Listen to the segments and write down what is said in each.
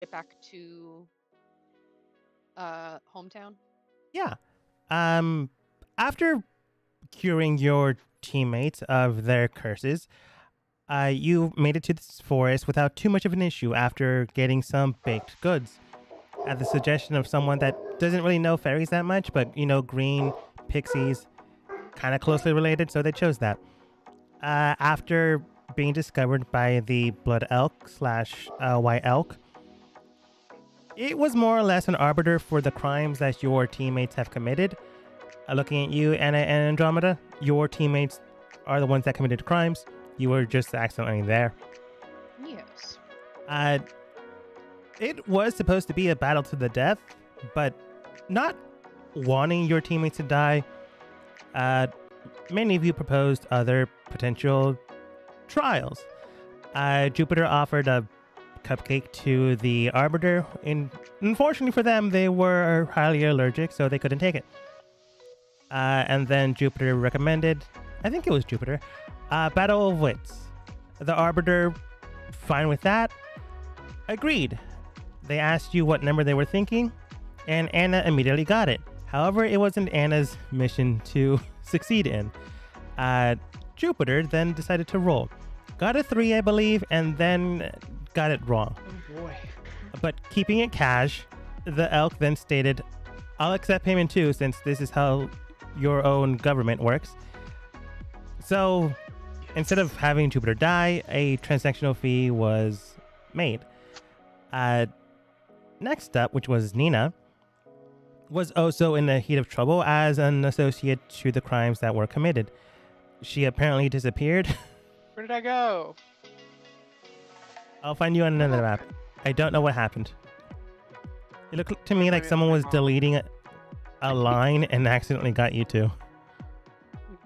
get back to hometown? Yeah. After curing your teammates of their curses, you made it to this forest without too much of an issue after getting some baked goods. At the suggestion of someone that doesn't really know fairies that much, but green pixies, kind of closely related, so they chose that. After being discovered by the blood elk slash white elk, it was more or less an arbiter for the crimes that your teammates have committed. Looking at you, Anna and Andromeda, your teammates are the ones that committed crimes. You were just accidentally there. Yes. It was supposed to be a battle to the death, but not wanting your teammates to die, many of you proposed other potential trials. Jupiter offered a cupcake to the arbiter, and unfortunately for them, they were highly allergic, so they couldn't take it. And then Jupiter recommended, I think it was Jupiter, Battle of Wits. The arbiter, fine with that, agreed. They asked you what number they were thinking, and Anna immediately got it. However, it wasn't Anna's mission to succeed in. Jupiter then decided to roll. Got a 3, I believe, and then got it wrong. Oh boy. But keeping it cash, the elk then stated, I'll accept payment too, since this is how your own government works. So instead of having Jupiter die, a transactional fee was made. Next up, which was Nina, was also in the heat of trouble as an associate to the crimes that were committed. She apparently disappeared. Where did I go? I'll find you on another map. I don't know what happened. It looked to me like someone was deleting a line and accidentally got you too.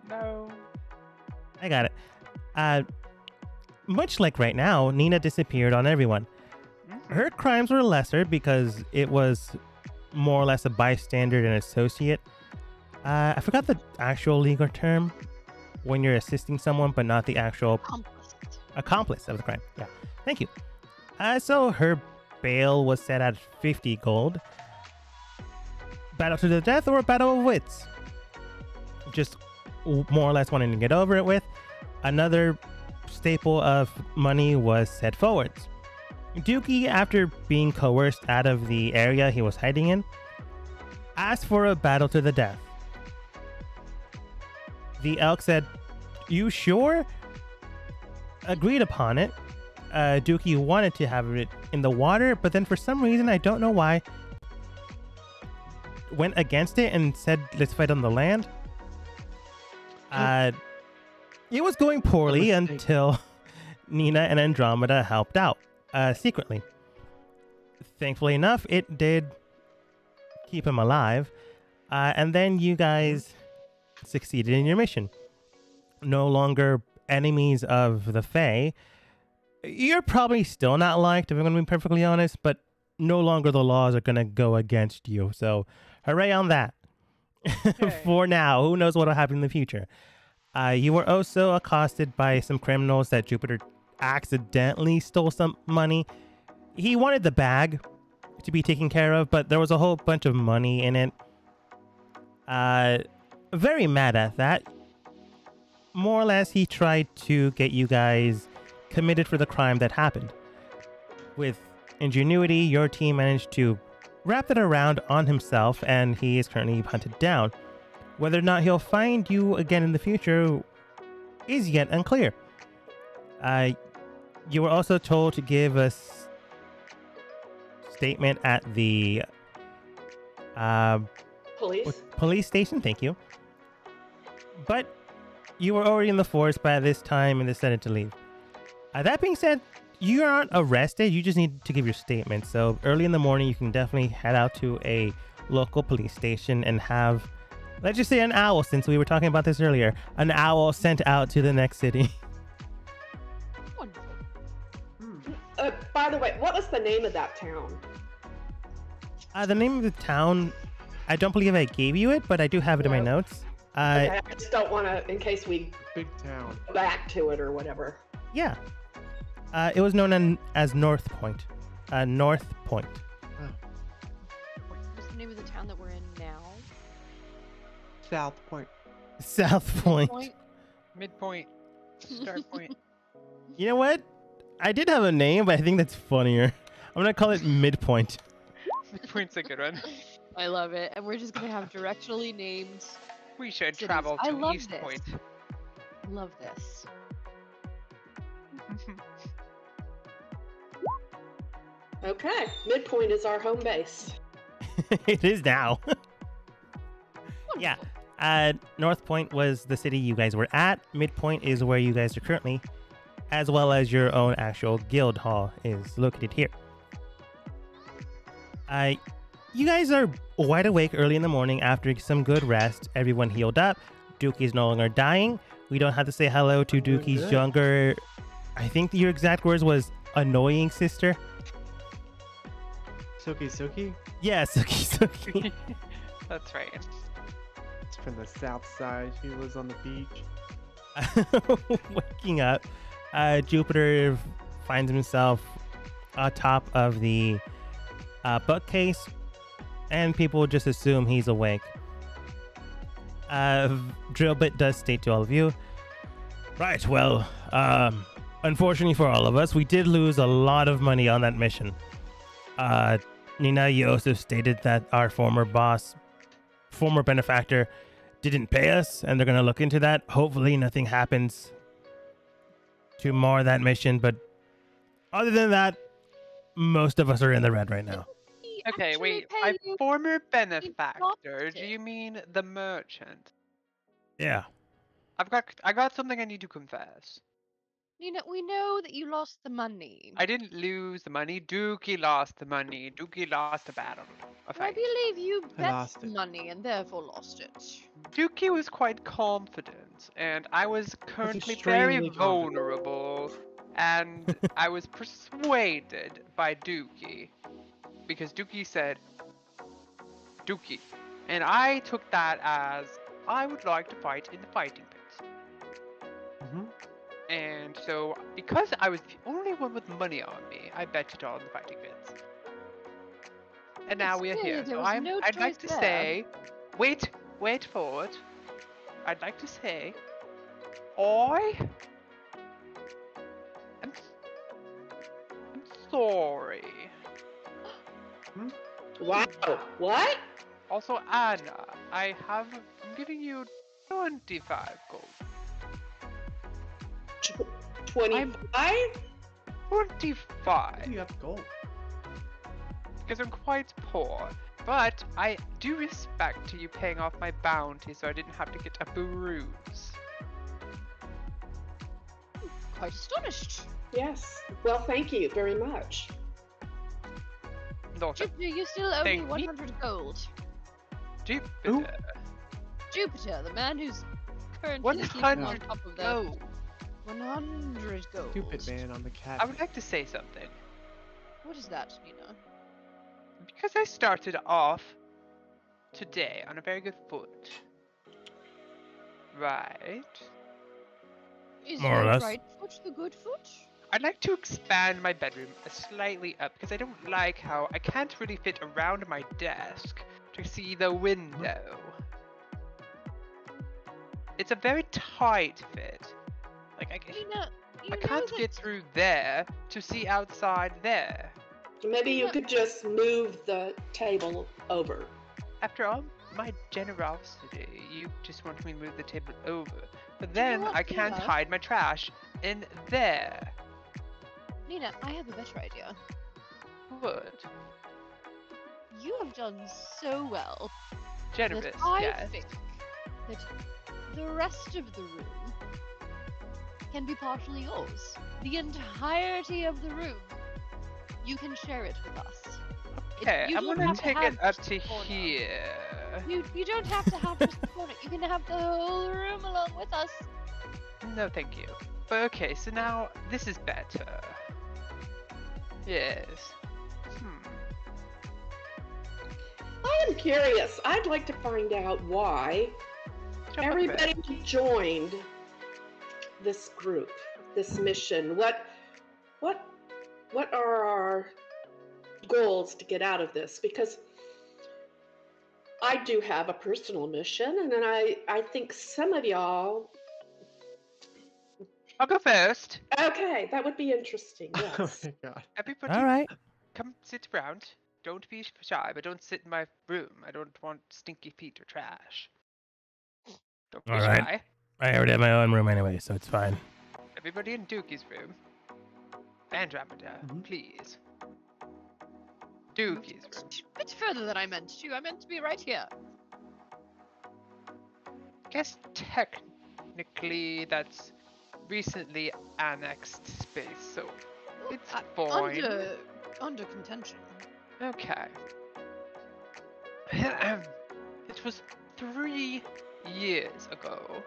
No. I got it. Much like right now, Nina disappeared on everyone. Her crimes were lesser because it was more or less a bystander and associate. I forgot the actual legal term when you're assisting someone, but not the actual accomplice of the crime. Yeah, thank you. So her bail was set at 50 gold. Battle to the death or battle of wits? Just more or less wanting to get over it with. Another staple of money was set forwards. Dookie, after being coerced out of the area he was hiding in, asked for a battle to the death. The elk said, "You sure?" Agreed upon it. Dookie wanted to have it in the water, but then for some reason, I don't know why, went against it and said, "Let's fight on the land." It was going poorly until Nina and Andromeda helped out. Secretly. Thankfully enough, it did keep him alive. And then you guys succeeded in your mission. No longer enemies of the Fae. You're probably still not liked, if I'm going to be perfectly honest, but no longer the laws are going to go against you. So, hooray on that. Okay. For now, who knows what will happen in the future. You were also accosted by some criminals that Jupiter accidentally stole some money. He wanted the bag to be taken care of, but there was a whole bunch of money in it. Very mad at that. More or less, he tried to get you guys committed for the crime that happened. With ingenuity, your team managed to wrap it around on himself, and he is currently hunted down. Whether or not he'll find you again in the future is yet unclear. You were also told to give a statement at the police station. Thank you. But you were already in the forest by this time and decided to leave. That being said, you aren't arrested. You just need to give your statement. So early in the morning, you can definitely head out to a local police station and have, let's just say, an owl, since we were talking about this earlier, an owl sent out to the next city. By the way, what was the name of that town? The name of the town, I don't believe I gave you it, but I do have it in my notes. Okay, I just don't want to, in case we Big town. go back to it or whatever. Yeah. It was known as North Point. North Point. What's the name of the town that we're in now? South Point. South Point. Midpoint. Start point. You know what? I did have a name, but I think that's funnier. I'm gonna call it Midpoint. Midpoint's a good one. I love it. And we're just gonna have directionally named. We should Cities. travel I to love East this. Point. Love this. Okay, Midpoint is our home base. It is now. Yeah. North Point was the city you guys were at. Midpoint is where you guys are currently, as well as your own actual guild hall is located here. You guys are wide awake early in the morning after some good rest. Everyone healed up. Dookie's no longer dying. We don't have to say hello to Dookie's good. younger. I think your exact words was annoying sister. Suki. Yeah, Suki. That's right. It's from the south side. She lives on the beach. Waking up, Jupiter finds himself atop of the bookcase, and people just assume he's awake. Drillbit does state to all of you, right, well, unfortunately for all of us, we did lose a lot of money on that mission. Nina Yosef stated that our former benefactor, didn't pay us, and they're going to look into that. Hopefully nothing happens to mar that mission, but other than that, most of us are in the red right now. We Okay, actually wait. pay My you- former benefactor. lost Do it. you mean the merchant? Yeah. I got something I need to confess. Nina, we know that you lost the money. I didn't lose the money. Dookie lost the money. Dookie lost a battle. A I fight. believe you I bet lost the it. money and therefore lost it. Dookie was quite confident, and I was currently very extremely confident. vulnerable, and I was persuaded by Dookie, because Dookie said, Dookie, and I took that as, I would like to fight in the fighting pits. Mm-hmm. And so, because I was the only one with money on me, I bet it all in the fighting pits. And now we are Clearly here. there So was no I'd like choice to there. say, wait for it. I'd like to say, I'm sorry. Wow. What? Also, Anna, I'm giving you 25 gold. 25? 25. You have gold. Because I'm quite poor. But I do respect you paying off my bounty so I didn't have to get a bruise. Quite astonished. Yes. Well, thank you very much. Not a Jupiter, you still owe me Thank me. 100 gold. Jupiter. Jupiter, the man who's currently sleeping on 100 top of the gold. 100 gold. Stupid man on the cat. I would like to say something. What is that, Nina? Because I started off today on a very good foot. Right? Is More or your less. right foot the good foot? I'd like to expand my bedroom slightly up because I don't like how I can't really fit around my desk to see the window. It's a very tight fit. Like Nina, you I know can't that get through there to see outside there. Maybe you Yeah. could just move the table over. After all my generosity, you just want me to move the table over. But You know then what, I can't Nina? hide my trash in there. Nina, I have a better idea. What? You have done so well Generous, that I yes. think that the rest of the room can be partially yours. The entirety of the room. You can share it with us. Okay, you I'm don't gonna have to take have it up just to the corner. here. You don't have to have just the corner. You can have the whole room along with us. No, thank you. But okay, so now this is better. Yes. I am curious. I'd like to find out why Jump up a bit. everybody joined this group, this mission. What are our goals to get out of this, because I do have a personal mission, and then I think some of y'all. I'll go first. Okay, that would be interesting. Oh Yes. my god. Everybody, All right. come sit around. Don't be shy, but don't sit in my room. I don't want stinky feet or trash. Don't be All right. shy. I already have my own room anyway, so it's fine. Everybody in Dookie's room. Andromeda, Mhm. please. Dookie's room. A bit further than I meant to. I meant to be right here. Guess technically that's recently annexed space, so it's fine. Under contention. Okay. It was 3 years ago.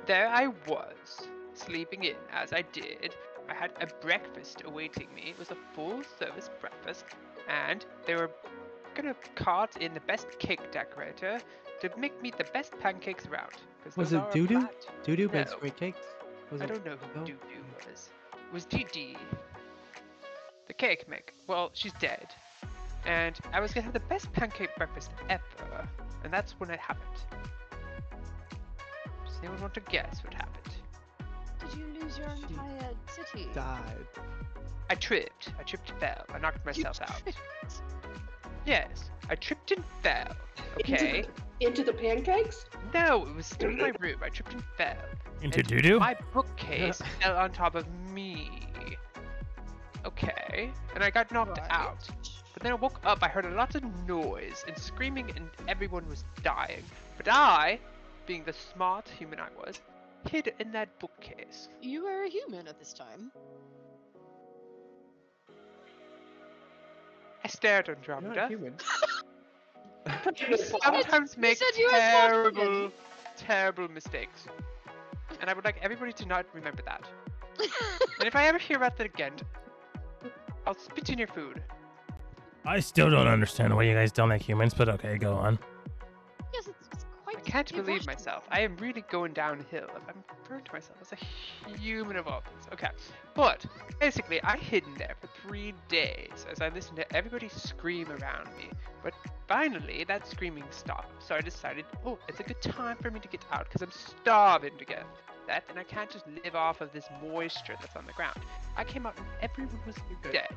There I was, sleeping in as I did. I had a breakfast awaiting me. It was a full-service breakfast, and they were gonna cart in the best cake decorator to make me the best pancakes around. 'Cause Was those it are Doo-Doo? flat. Doo-Doo makes No. great cakes. Was I it? don't know who no? Doo-Doo was. It was Dee. The cake maker. Well, she's dead. And I was gonna have the best pancake breakfast ever, and that's when it happened. Does anyone want to guess what happened? Did you lose your She entire city? Died. I tripped and fell. I knocked myself out. Tripped. Yes, I tripped and fell. Okay. Into the pancakes? No, it was still in my room. I tripped and fell. Into And doo-doo? My bookcase fell on top of me. Okay. And I got knocked Right. out. But then I woke up, I heard a lot of noise and screaming, and everyone was dying. But I, being the smart human I was, hid in that bookcase. You were a human at this time. I stared at You're not Andromeda. human. You sometimes make said you were a smart terrible, human. terrible mistakes. And I would like everybody to not remember that. And if I ever hear about that again, I'll spit in your food. I still don't understand why you guys don't like humans, but okay, go on. Yes, it's quite. I can't believe irrational. myself. I am really going downhill. I'm referring to myself as a human of all things. Okay. But basically, I hid in there for 3 days as I listened to everybody scream around me. But finally, that screaming stopped. So I decided, oh, it's a good time for me to get out because I'm starving to get that, and I can't just live off of this moisture that's on the ground. I came out and everyone was dead.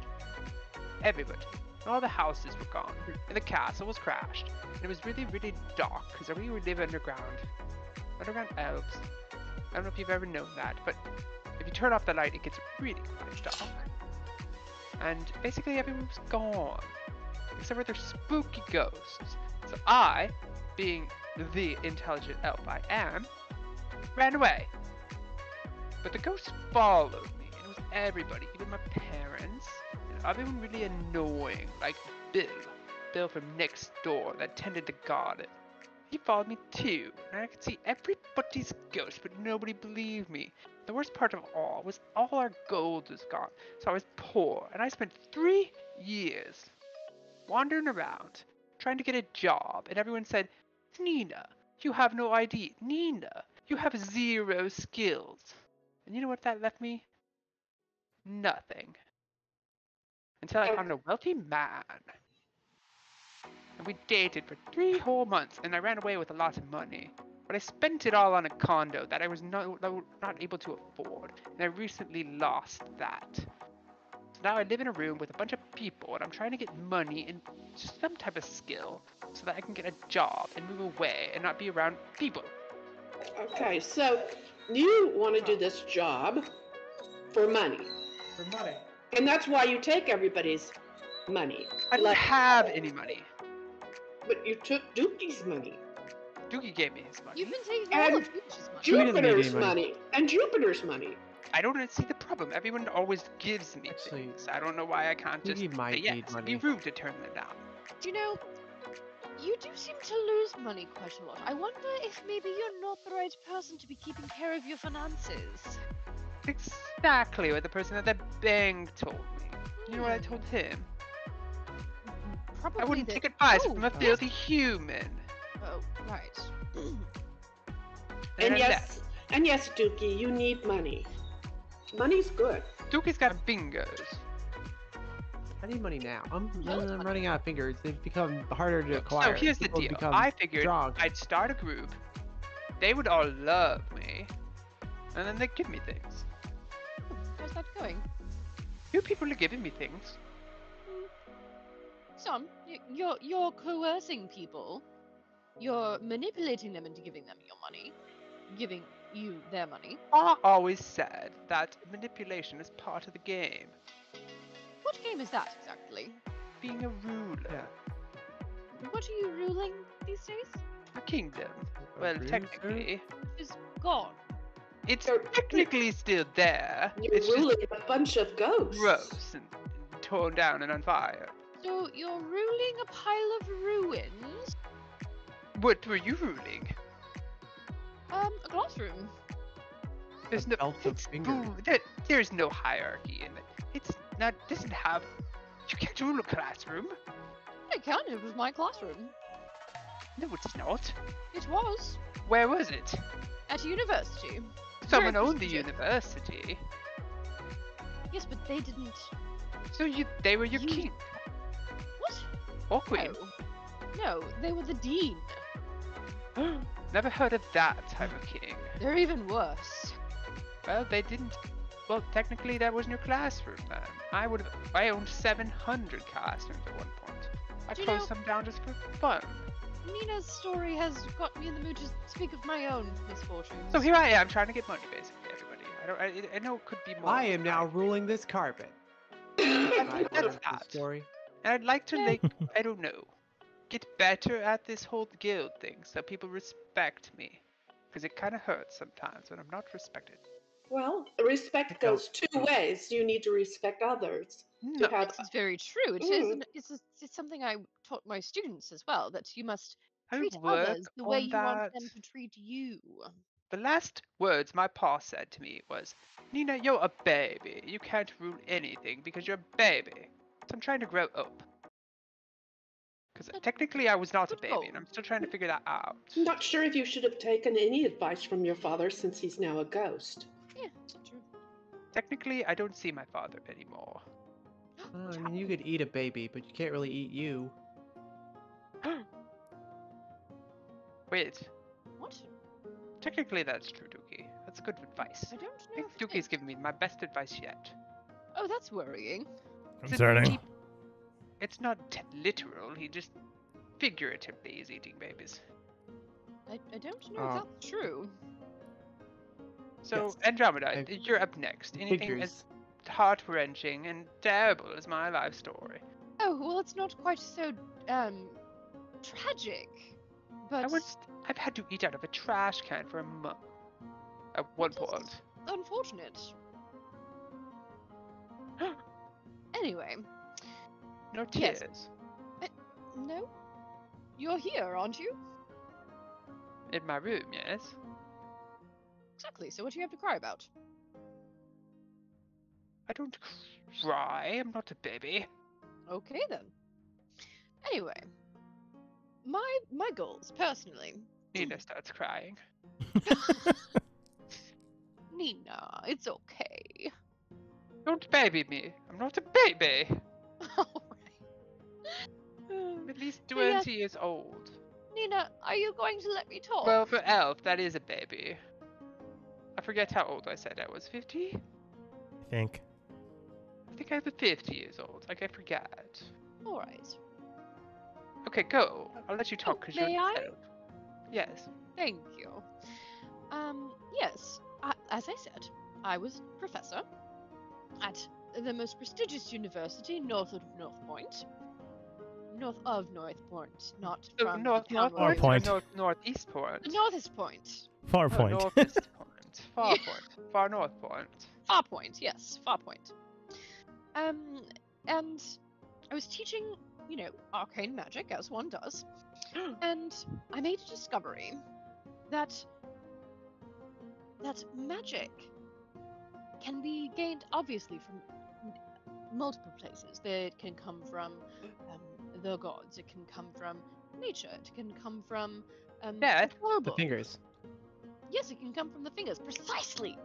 Everybody. All the houses were gone, and the castle was crashed. And it was really, really dark because we live underground elves. I don't know if you've ever known that, but if you turn off the light, it gets really quite dark. And basically, everyone was gone, except for their spooky ghosts. So I, being the intelligent elf I am, ran away. But the ghosts followed me, and it was everybody, even my parents. Everyone really annoying, like Bill from next door that tended the garden. He followed me too, and I could see everybody's ghost, but nobody believed me. The worst part of all was all our gold was gone, so I was poor, and I spent 3 years wandering around, trying to get a job, and everyone said, Nina, you have no ID. Nina, you have 0 skills. And you know what that left me? Nothing. Until I found a wealthy man. And we dated for 3 whole months, and I ran away with a lot of money. But I spent it all on a condo that I was not able to afford, and I recently lost that. So now I live in a room with a bunch of people, and I'm trying to get money and just some type of skill so that I can get a job and move away and not be around people. Okay, so you want to do this job for money, For money. and that's why you take everybody's money. I don't have any money. But you took Dookie's money, Dookie gave me his money. You've been taking And all of Peach's money. Dookie doesn't need any Jupiter's money. money, and Jupiter's money. I don't see the problem. Everyone always gives me Actually, things. I don't know why I can't just Dookie say might yes. need It'd be money. rude to turn them down. Do you know, you do seem to lose money quite a lot. I wonder if maybe you're not the right person to be keeping care of your finances. Exactly what the person at the bank told me. You know what I told him? Probably I wouldn't that- take advice Oh, from a yes. filthy human. Oh, right. And I yes, Dookie, you need money. Money's good. left. Dookie's got bingos. I need money now. I'm money. running out of fingers. They've become harder to So acquire. here's the People deal. become I figured strong. I'd start a group. They would all love me, and then they'd give me things. How's that going? You people are giving me things. Some. You're coercing people. You're manipulating them into giving them your money. Giving you their money. I always said that manipulation is part of the game. What game is that exactly? Being a ruler. Yeah. What are you ruling these days? A kingdom. A Well, ruler? technically. It's gone. It's You're- technically still there. You're It's just ruling a bunch of ghosts. gross and torn down and on fire. So you're ruling a pile of ruins? What were you ruling? A classroom. There's A no. belt of It's fingers. there's no hierarchy in it. It's not. Doesn't have. You can't rule a classroom. I can. It was my classroom. No, it's not. It was Where was it? at a university. Someone Very owned the prestigious. university. Yes, but they didn't. So they were your You- king What? or queen. No, they were the dean. Never heard of that type of king. They're even worse. Well, they didn't. Well, technically, that wasn't your classroom then. I owned 700 classrooms at one point. I Do you closed know- some down just for fun. Nina's story has got me in the mood to speak of my own misfortunes. So here I am trying to get money, basically, everybody. I know it could be more. I am now ruling this carpet. That's Right, that's the that. story. And I'd like to, Yeah. like, I don't know, get better at this whole guild thing so people respect me. Because it kind of hurts sometimes when I'm not respected. Well, respect goes two ways. You need to respect others. No. To have This is very true. Mm. It's something I taught my students as well, that you must I treat work others the way on you want that. them to treat you. The last words my pa said to me was, Nina, you're a baby. You can't rule anything because you're a baby. So I'm trying to grow up. Because But- technically I was not a good baby, and goal. I'm still trying to figure that out. I'm not sure if you should have taken any advice from your father since he's now a ghost. Yeah, so true. Technically, I don't see my father anymore. I mean, you could eat a baby, but you can't really eat you. Wait, What? technically that's true, Dookie. That's good advice. I don't I know. think if it Dookie's is. given me my best advice yet. Oh, that's worrying. Concerning. It's not literal, he just figuratively is eating babies. I don't know Oh. if that's true. So, Yes, Andromeda, I've- you're up next. Anything as Figures. heart-wrenching and terrible as my life story? Oh, well, it's not quite so, tragic. But I've had to eat out of a trash can for a month. At one That is- point. unfortunate. Anyway, No Yes. tears. no? You're here, aren't you? In my room, yes? Exactly, so what do you have to cry about? I don't cry, I'm not a baby. Okay then. Anyway, my goals, personally. Nina starts crying. Nina, it's okay. Don't baby me. I'm not a baby. Alright. I'm at least So yes. 20 years old. Nina, are you going to let me talk? Well, for Elf, that is a baby. I forget how old I said I was. 50? I think. I think I was 50 years old. Like, I forget. Alright. Okay, go. I'll let you talk because you're may an I? elf. Yes. Thank you. Yes, as I said, I was professor at the most prestigious university north of North Point. North of North Point, not So from north, the town north where I Or point. north, northeast point. The northest point. Far Oh, point. northeast point. Far Yeah. point. Far north point. Far Point, yes, Far Point. And I was teaching, arcane magic, as one does, and I made a discovery that magic can be gained, obviously, from multiple places. It can come from the gods, it can come from nature, it can come from Yeah, the global. The fingers. Yes, it can come from the fingers, precisely.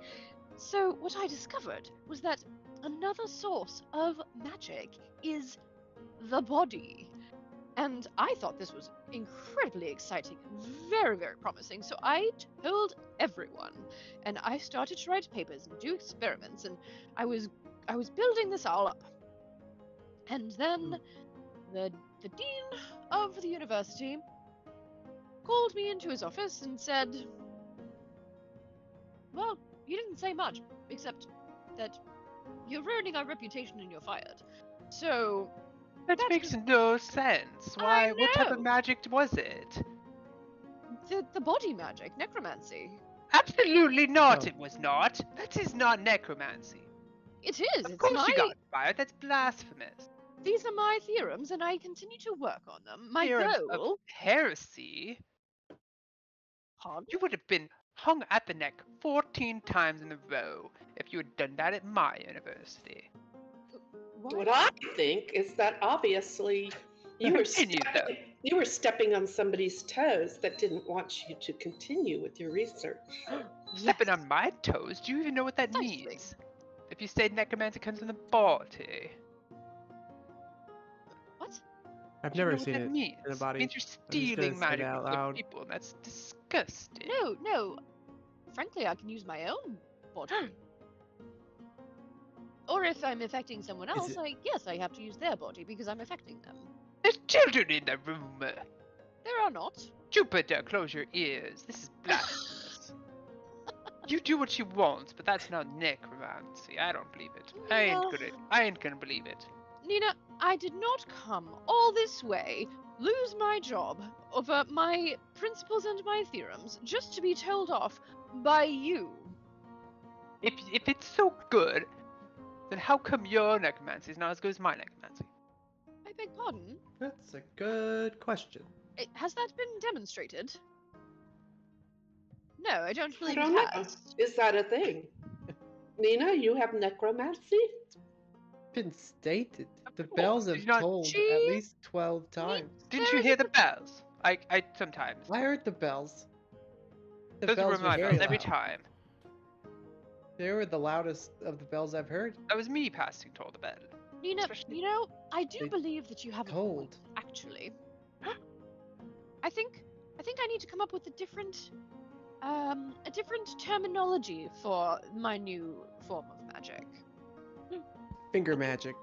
So what I discovered was that another source of magic is the body. And I thought this was incredibly exciting and very, very promising. So I told everyone, and I started to write papers and do experiments, and I was building this all up. And then the dean of the university called me into his office and said, "Well, you didn't say much, except that you're ruining our reputation and you're fired." So That That's makes just- no sense. Why? I What type of know. magic was it? the body magic, necromancy. Absolutely not. Oh. It was not. That is not necromancy. It is. Of It's course my. you got fired. That's blasphemous. These are my theorems, and I continue to work on them. My Theorems goal. of heresy. Pardon? You would have been hung at the neck 14 times in a row if you had done that at my university. What I think is that obviously you were Continue, though. stepping on somebody's toes that didn't want you to continue with your research. Stepping Yes. on my toes? Do you even know what that Precisely. means? If you say necromancy comes from the body. What? I've Do you never know what seen that it means? in a body. Means you're I'm just gonna stealing say magic that out from other loud. people, and that's disgusting. No. Frankly, I can use my own body. Or if I'm affecting someone else, it- yes, I have to use their body because I'm affecting them. There's children in the room. There are not. Jupiter, close your ears. This is blasphemous. You do what you want, but that's not necromancy. I don't believe it. I ain't gonna believe it. Nina, I did not come all this way, lose my job over my principles and my theorems, just to be told off by you. If it's so good, then how come your necromancy is not as good as my necromancy? I beg pardon? That's a good question. Has that been demonstrated? No, I don't I believe don't it know. has. Is that a thing? Nina, you have necromancy? Been stated. The course, bells did have you not- told at She- least 12 times. Didn't you There's hear a the bells? I sometimes. I heard the bells. The Those were bells my very bells every loud. time. They were the loudest of the bells I've heard. That was me passing toll the bell. Nina, Especially- you know, I do They believe that you have a told. point, actually. I think I need to come up with a different terminology for my new form of magic. Finger magic.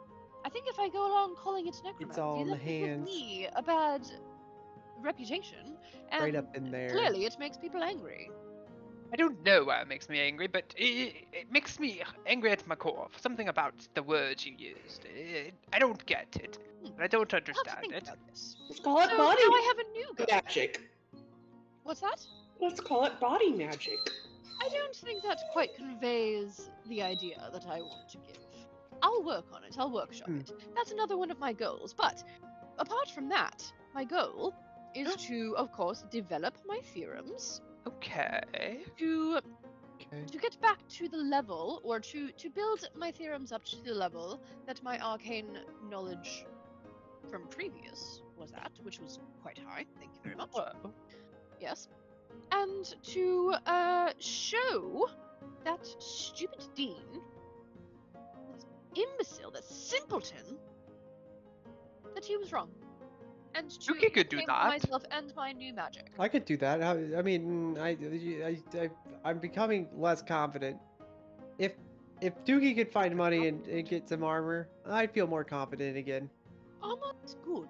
I think if I go along calling it necromancy, all in that the will give hands. me a bad reputation, and Right up in there. clearly it makes people angry. I don't know why it makes me angry, but it makes me angry at my core. Something about the words you used. I don't get it. And I don't I'll have to understand think it. about this. Let's call it So body now I have a new goal. magic. What's that? Let's call it body magic. I don't think that quite conveys the idea that I want to give. I'll work on it. I'll workshop Hmm. it. That's another one of my goals. But apart from that, my goal is to, of course, develop my theorems, Okay. to Okay. get back to the level, or to build my theorems up to the level that my arcane knowledge from previous was at, which was quite high. Thank you very much. Whoa. Yes. And to show that stupid dean, that imbecile, that simpleton, that he was wrong. And to Yuki could do claim for that. myself and my new magic. I could do that. I mean, I'm becoming less confident. If Doogie could find money and get some armor, I'd feel more confident again. Armor is good.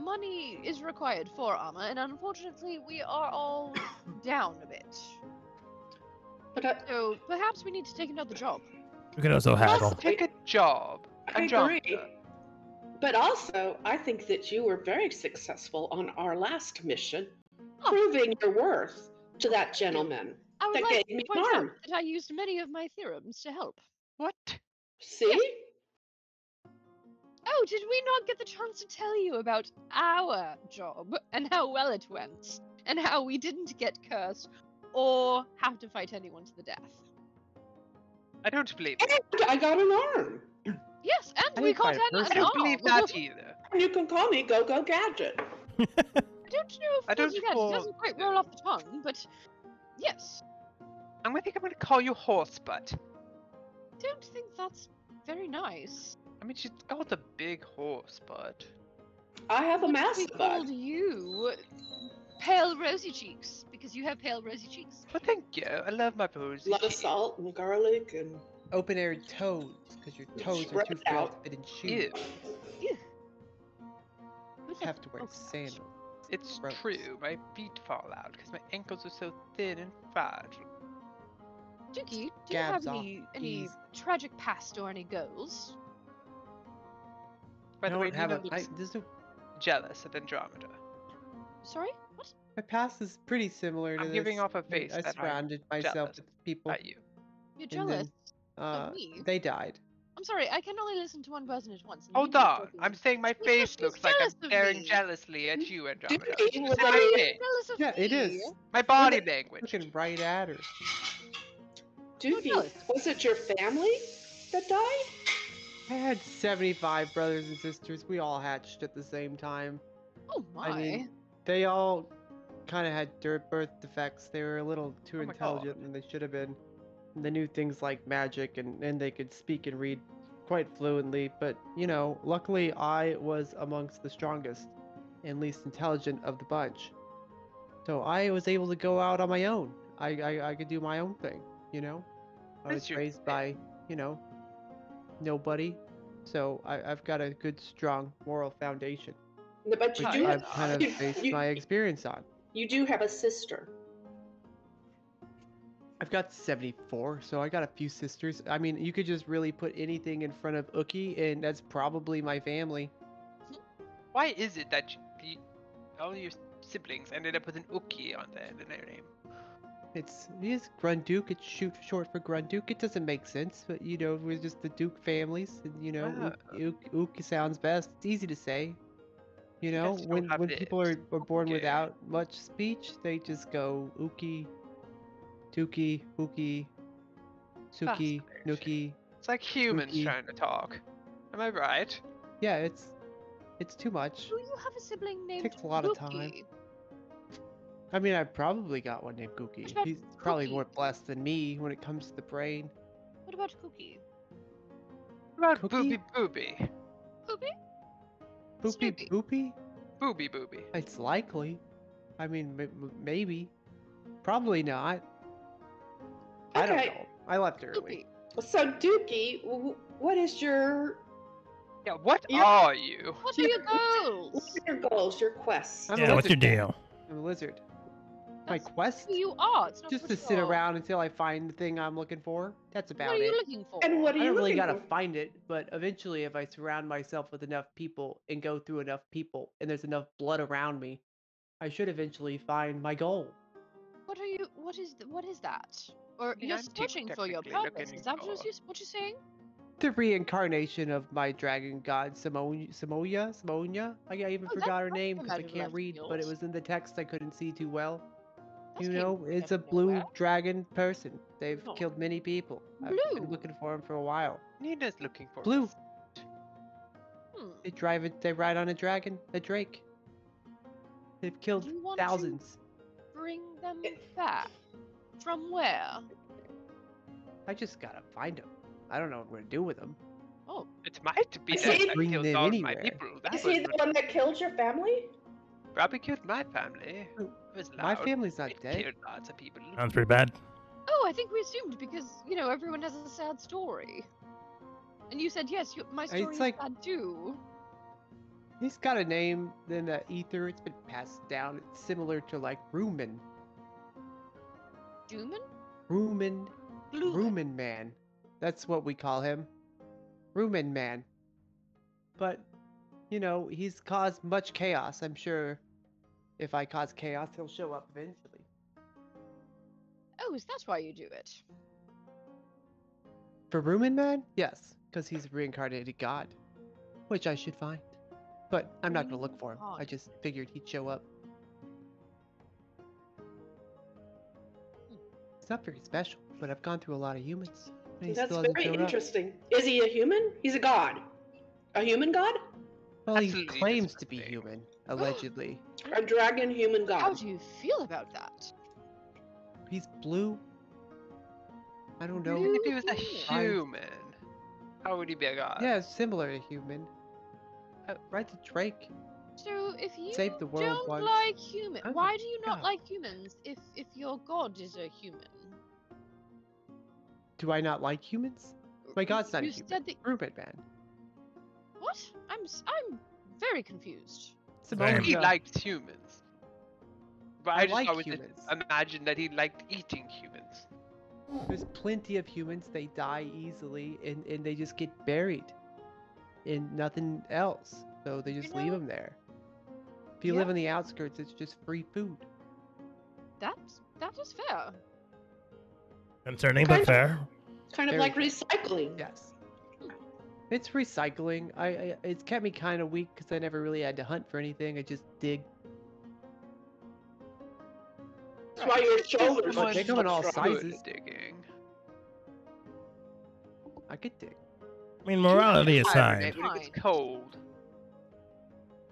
Money is required for armor, and unfortunately, we are all down a bit. But So perhaps we need to take another job. We could also haggle. Take a job. I Andromeda. agree. But also, I think that you were very successful on our last mission, Oh. proving your worth to that gentleman. I would That like gave to me point out harm. that I used many of my theorems to help. What? See? Oh, did we not get the chance to tell you about our job and how well it went, and how we didn't get cursed or have to fight anyone to the death? I don't believe it. And I got an arm. Yes, I and we didn't got fight a an person. I don't believe arm. that either. And you can call me Go-Go Gadget. I don't know if I don't it fall- doesn't quite roll off the tongue, but yes. I'm gonna think I'm gonna call you Horsebutt. Don't think that's very nice. I mean, she's got a big horse, but I have a What if we massive called bud. you Pale Rosy Cheeks? Because you have pale rosy cheeks. well, thank you. I love my A rosy lot of cheeks. salt and garlic and Open-air toes, because your toes are spread too full out. to fit in Ew, shoes. Ew. Who the Have to wear fuck is that? sandals. it's Gross. true. My feet fall out because my ankles are so thin and fragile. Dookie, do you Scabs have off any these. tragic past or any goals? By I the way, don't have Nina a. looks This is jealous of Andromeda. Sorry? What? my past is pretty similar to I'm this. giving off a face I that I'm surrounded myself jealous with people, by you. You're and jealous then of me? they died. I'm sorry, I can only listen to one person at once. and Hold you were on, talking. I'm saying my She says face she's looks like I'm jealous of staring me. jealously at you, Andromeda. Dude, You was said I- my She's face, jealous of Yeah, me. it is. my body it- language. Looking right at her. Doogie, jealous. was it your family that died? I had 75 brothers and sisters. We all hatched at the same time. Oh my. I mean, they all kind of had dirt birth defects. They were a little too Oh my intelligent than they should have been. And they knew things like magic and they could speak and read quite fluently. But, you know, luckily I was amongst the strongest and least intelligent of the bunch. So I was able to go out on my own. I could do my own thing, you know? I That's was your raised thing. by, you know, nobody. So I've got a good, strong moral foundation, But you which do I've kind of you- based you- my experience on. You do have a sister. I've got 74, so I got a few sisters. I mean, you could just really put anything in front of Ookie, and that's probably my family. Why is it that all your siblings ended up with an Uki on their name? It's Grunduke. It's short for Grunduke. It doesn't make sense, but you know, we're just the Duke families, and you know, Ook sounds best. It's easy to say. You know, guess you don't have when people are born Okay. without much speech, they just go Ookie, Tuki, Ookie, Suki, Fascinating. Nuki. It's like humans Uki. trying to talk. Am I right? Yeah, it's too much. Do you have a sibling named Takes a lot of time. Dookie? I mean, I probably got one named Cookie. What about He's probably Cookie? more blessed than me when it comes to the brain. What about Cookie? What about Cookie? Booby Booby? Poopy? Boopy Snoopy. Boopy? Booby Booby. It's likely. I mean, maybe. Probably not. I don't Okay. know. I left early. Poopy. So Doogie, what is your Yeah, what Yeah. are you? What are your goals? what are your goals, your quests? I'm a Yeah, what's your lizard man. deal? I'm a lizard. My That's quest? who you are. It's not Just what to you sit are. around until I find the thing I'm looking for. That's What about are you it. looking for? And what are I you don't really looking gotta for? find it, but eventually, if I surround myself with enough people and go through enough people, and there's enough blood around me, I should eventually find my goal. What are you? What is that? Or mean, you're I'm searching for your technically purpose? looking Is that for- what you're saying? The reincarnation of my dragon god Simonia. I even Oh, forgot her that name came because I out of can't left read, but it field. was in the text. I couldn't see too well. That You came know, it's out a of blue nowhere. dragon person. They've Oh. killed many people. I've been Blue? looking for him for a while. Nina's looking for Blue. us. Hmm. They drive it. They ride on a dragon, a drake. They've killed You want to- thousands. Bring them back. From where? I just gotta find them. I don't know what I'm gonna do with them. Oh, It might be Is that he- I Bring killed them all my anywhere. people. That Is he was the one that killed your family? probably killed my family. Oh, It was My loud. family's not It dead. killed lots of people. Sounds pretty bad. oh! I think we assumed because everyone has a sad story. And you said yes. My story is like- sad too. He's got a name in the ether. It's been passed down. It's similar to like Rumen. Dooman? Rumen. Blue. Rumen Man. That's what we call him. Rumen Man. But, you know, he's caused much chaos. I'm sure if I cause chaos, he'll show up eventually. Oh, is that why you do it? For Rumen Man? Yes, because he's a reincarnated god. Which I should find. But I'm not going to look for him. I just figured he'd show up. It's not very special, but I've gone through a lot of humans. And he That's still hasn't very showed up. interesting. Is he a human? He's a god. A human god? Well, he Absolutely claims to be disgusting. human, allegedly. A dragon human How god? do you feel about that? He's blue. I don't know. Even if he was a Blue I- human. How would he be a god? Yeah, similar to human. Ride the Drake. So if you Save the world don't once. like humans, Oh, why do you not God. like humans if your god is a human? Do I not like humans? My god's not a You human. said that. Roommate man. What? I'm very confused. Same. He Samoja. liked humans. But I just like always humans. imagined that he liked eating humans. There's plenty of humans. They die easily, and they just get buried, and nothing else. So they just leave know- them there. If you Yeah. live in the outskirts, it's just free food. That is fair. Concerning Kind but of- fair. Kind of Very like good. recycling. Yes. It's recycling. It's kept me kind of weak because I never really had to hunt for anything. I just dig. That's why your shoulders But are they come in all so strong. Good sizes. digging. I could dig. I mean, morality Hibernate aside. when it gets Fine. cold.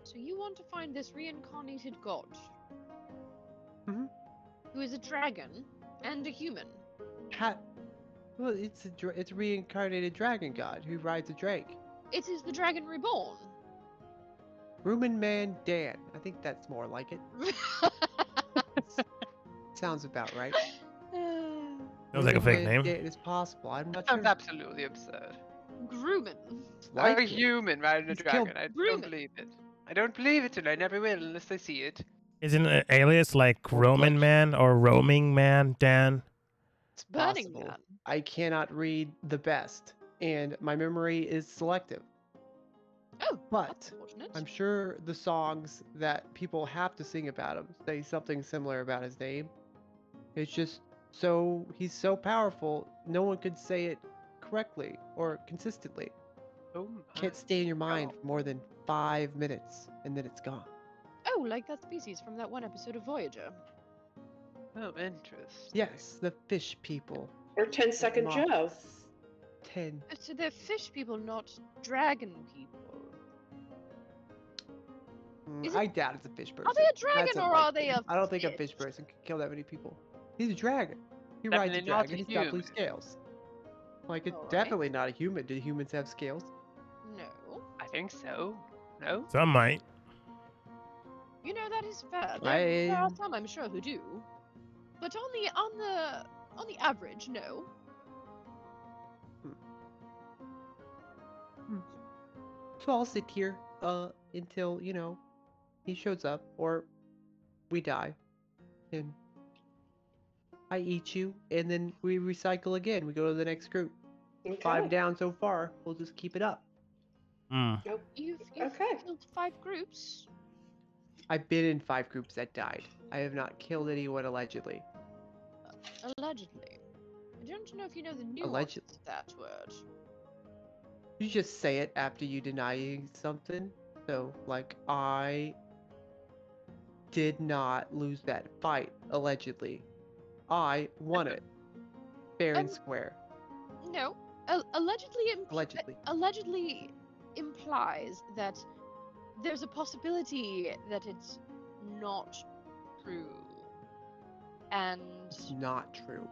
So you want to find this reincarnated god, Mhm. who is a dragon and a human. Well, it's a reincarnated dragon god who rides a drake. It is the dragon reborn. Rumen Man Dan. I think that's more like it. Sounds about right. Sounds like a fake Rumen Man name. Dan is possible. I'm not Sounds sure. absolutely absurd. Grumman. Like a it. human riding a He's killed dragon. I don't Bruman. believe it. I don't believe it, and I never will unless I see it. Isn't an alias like Or Roman Butch. Man or Roaming Man, Dan? It's Burning possible. Man. I cannot read the best, and my memory is selective. Oh, But that's unfortunate. I'm sure the songs that people have to sing about him say something similar about his name. It's just he's so powerful, no one could say it correctly or consistently. Oh Can't stay in your mind for more than 5 minutes, and then it's gone. Oh, like that species from that one episode of Voyager. Oh, interesting. Yes, the fish people. Or 10-second Moths. Joe. 10. So they're fish people, not dragon people. Is I doubt it's a fish person. Are they a That's dragon or are they unlikely. a I don't think a fish? fish person could kill that many people. He's a dragon. He rides a Definitely not a dragon. He's got blue human. scales. Like, it's Alright. definitely not a human. Do humans have scales? No. I think so. No? Some might. You know, that is fair. There I- are some, I'm sure, who do. But on the average, no. So I'll sit here until, he shows up or we die. And I eat you, and then we recycle again. We go to the next group. Okay. 5 down so far. We'll just keep it up. Mm. You've Okay. killed 5 groups. I've been in 5 groups that died. I have not killed anyone allegedly. Allegedly. I don't know if you know the nuance Allegedly. of that word. You just say it after you deny something. So, like, I did not lose that fight, allegedly. I won it. Fair and Um, square. No. Allegedly, Allegedly. allegedly implies that there's a possibility that it's not true. And It's not true.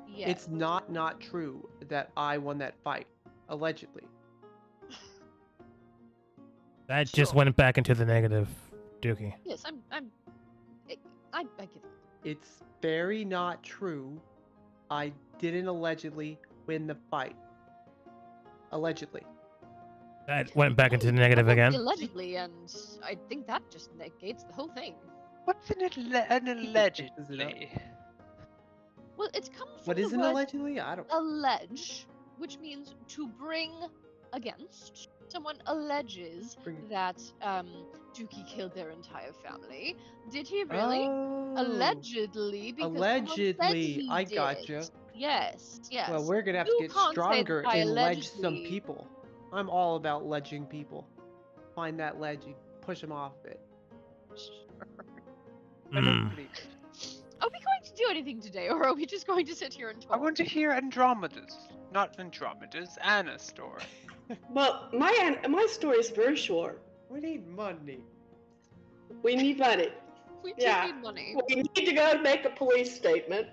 yeah, It's not true that I won that fight. Allegedly. That just Sure. went back into the negative, Dookie. yes, I give up. It's very not true. I didn't allegedly win the fight. Allegedly. That went back into the I negative won't say again. Allegedly, and I think that just negates the whole thing. What's an allegedly? Well, it's come from What the is an word allegedly? I don't. allege, which means to bring against. Someone alleges Bring- that Dookie killed their entire family. Did he really? Oh. Allegedly, because someone said Allegedly, he I did. gotcha. Yes, yes. Well, we're gonna have to You get can't say stronger that I and ledge some allegedly- people. I'm all about ledging people. Find that ledge, you push them off it. I don't Mm. believe it. Are we going to do anything today, or are we just going to sit here and talk? I want to hear Andromeda's, not Andromeda's, Anna's story. Well, my story is very short. We need money. We need money. We do Yeah. need money. We need to go make a police statement.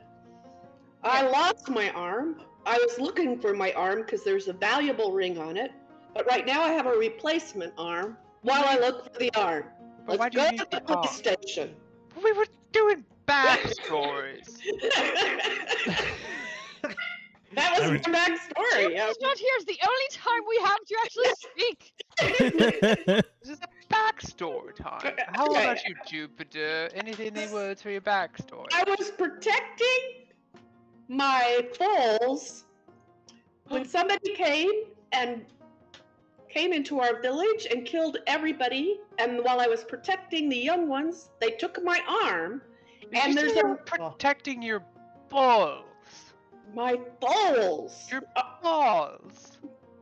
I Yes. lost my arm. I was looking for my arm because there's a valuable ring on it, but right now I have a replacement arm while I look for the arm. But why Let's do you go need to the the arm? police station. We were doing backstories. That was I mean- the backstory. It's not here. It's the only time we have to actually speak. This is a backstory time. How Okay. about you, Jupiter? Any words for your backstory? I was protecting my foals when somebody came into our village and killed everybody. And while I was protecting the young ones, they took my arm. Did And you there's say you a were protecting your balls. my foals Your balls.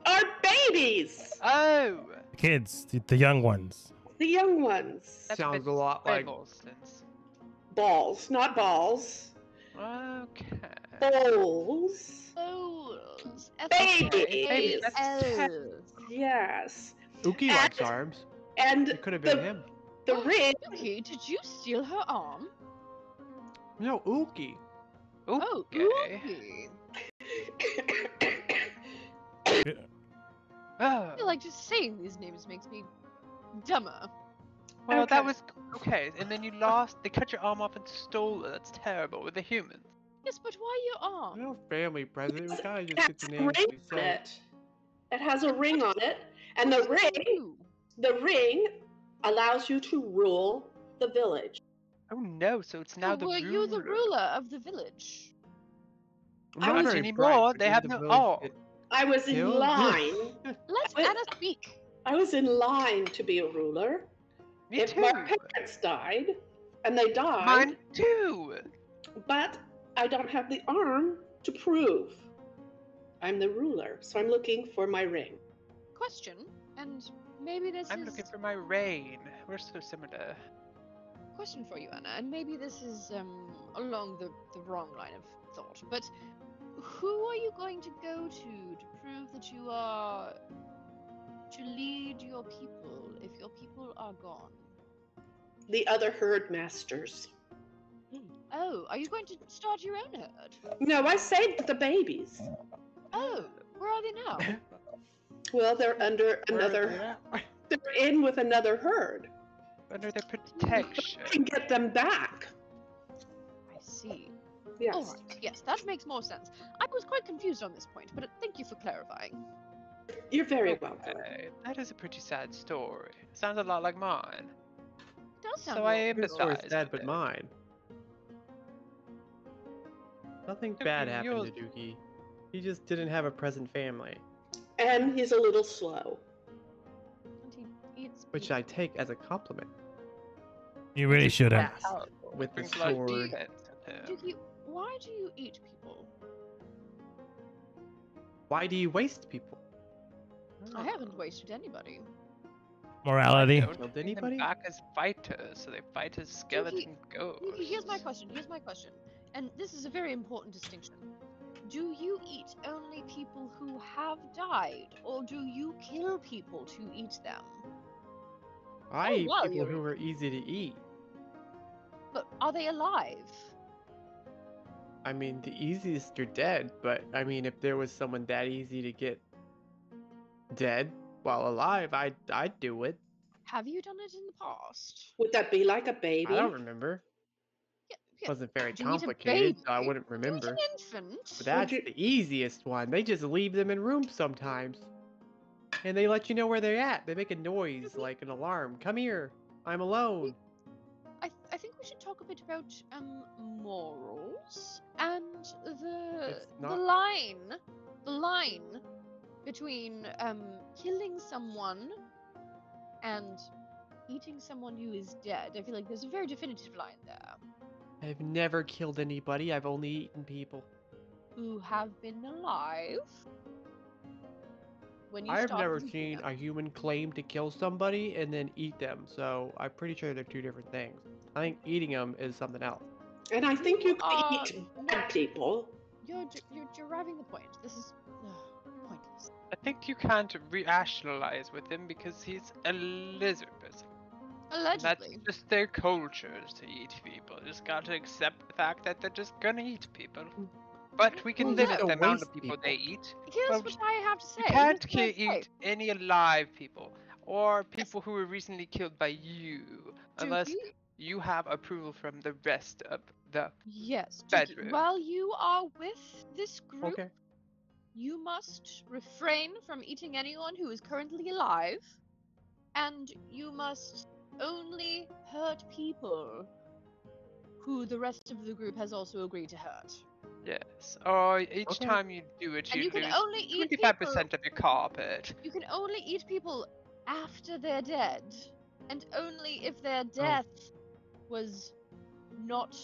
are babies, Oh. Kids, the young ones. the young ones. That's Sounds bit a lot like nonsense. Balls, not balls. Okay. Foals. Fools. Babies. That's F-O-O-L. Yes. Uki And- likes arms. And It could have been the, him. the ring. Yuki, did you steal her arm? No, Uki. Oh, Okay. Yuki. Oh. I feel like just saying these names makes me dumber. Well, Okay. that was okay. And then you lost. They cut your arm off and stole it. That's terrible with the humans. Yes, but why your arm? No family president. We kind of It just has get the a names ring we on say. it. It has a ring on it, and What the does it ring, do? the ring allows you to rule the village. Oh no! So it's now So the were ruler. you the ruler of the village? I'm I not was very anymore, bright, they but have in the no village arm. it I was in kills- line. Let Wait. Anna speak. I was in line to be a ruler. Me If too. my parents died, and they died, Mine too. but I don't have the arm to prove I'm the ruler, so I'm looking for my ring. Question, and maybe this I'm is looking for my rain. We're so similar. question for you, Anna, and maybe this is along the wrong line of thought, but who are you going to go to prove that you are to lead your people if your people are gone? The other herd masters. Oh, are you going to start your own herd? No, I saved the babies. Oh, where are they now? Well, they're under Where are another. they at? They're in with another herd. Under their protection. I can get them back. I see. Yes. All right, yes, that makes more sense. I was quite confused on this point, but thank you for clarifying. You're very welcome. Okay, that is a pretty sad story. Sounds a lot like mine. It does sound So a I lot Your story's empathize sad, with but it. mine. Nothing Dookie, bad happened yours- to Dookie. He just didn't have a present family, And he's a little slow. and he eats which I take as a compliment. You really should have. Fast Powerful. with the Brings a lot of sword. defense with him. Dookie, why do you eat people? Why do you waste people? I haven't wasted anybody. Morality. Don't Killed bring them anybody? back as fighters, so they fight as skeleton ghosts. Dookie, here's my question. Here's my question. And this is a very important distinction. Do you eat only people who have died, or do you kill people to eat them? I Oh, eat wow, people you're- who are easy to eat. But are they alive? I mean, the easiest are dead, but I mean, if there was someone that easy to get dead while alive, I'd do it. Have you done it in the past? Would that be like a baby? I don't remember. Yeah. Wasn't very Do you eat a complicated, so I baby? wouldn't Do you eat remember. an infant? But that's you- the easiest one. They just leave them in rooms sometimes. And they let you know where they're at. They make a noise like an alarm. Come here. I'm alone. I think we should talk a bit about morals and the It's not- the line between killing someone and eating someone who is dead. I feel like there's a very definitive line there. I've never killed anybody. I've only eaten people. Who have been alive. When you I've stop never eating seen them. a human claim to kill somebody and then eat them. So I'm pretty sure they're two different things. I think eating them is something else. And I think you could Uh, eat bad people. You're deriving the point. This is pointless. I think you can't rationalize with him because he's a lizard person. And that's Allegedly. just their cultures to eat people. Just got to accept the fact that they're just gonna eat people. But we can Well, limit don't the amount waste of people they eat. Here's Well, what I have to say. You can't Here's what I eat any alive people or people who were recently killed by you, unless Dookie? you have approval from the rest of the Yes, Dookie. bedroom. While you are with this group, Okay. you must refrain from eating anyone who is currently alive, and you must only hurt people who the rest of the group has also agreed to hurt. Yes. Or each Okay. time you do it, And you you can lose only eat 25% of your carpet. You can only eat people after they're dead, and only if their death was not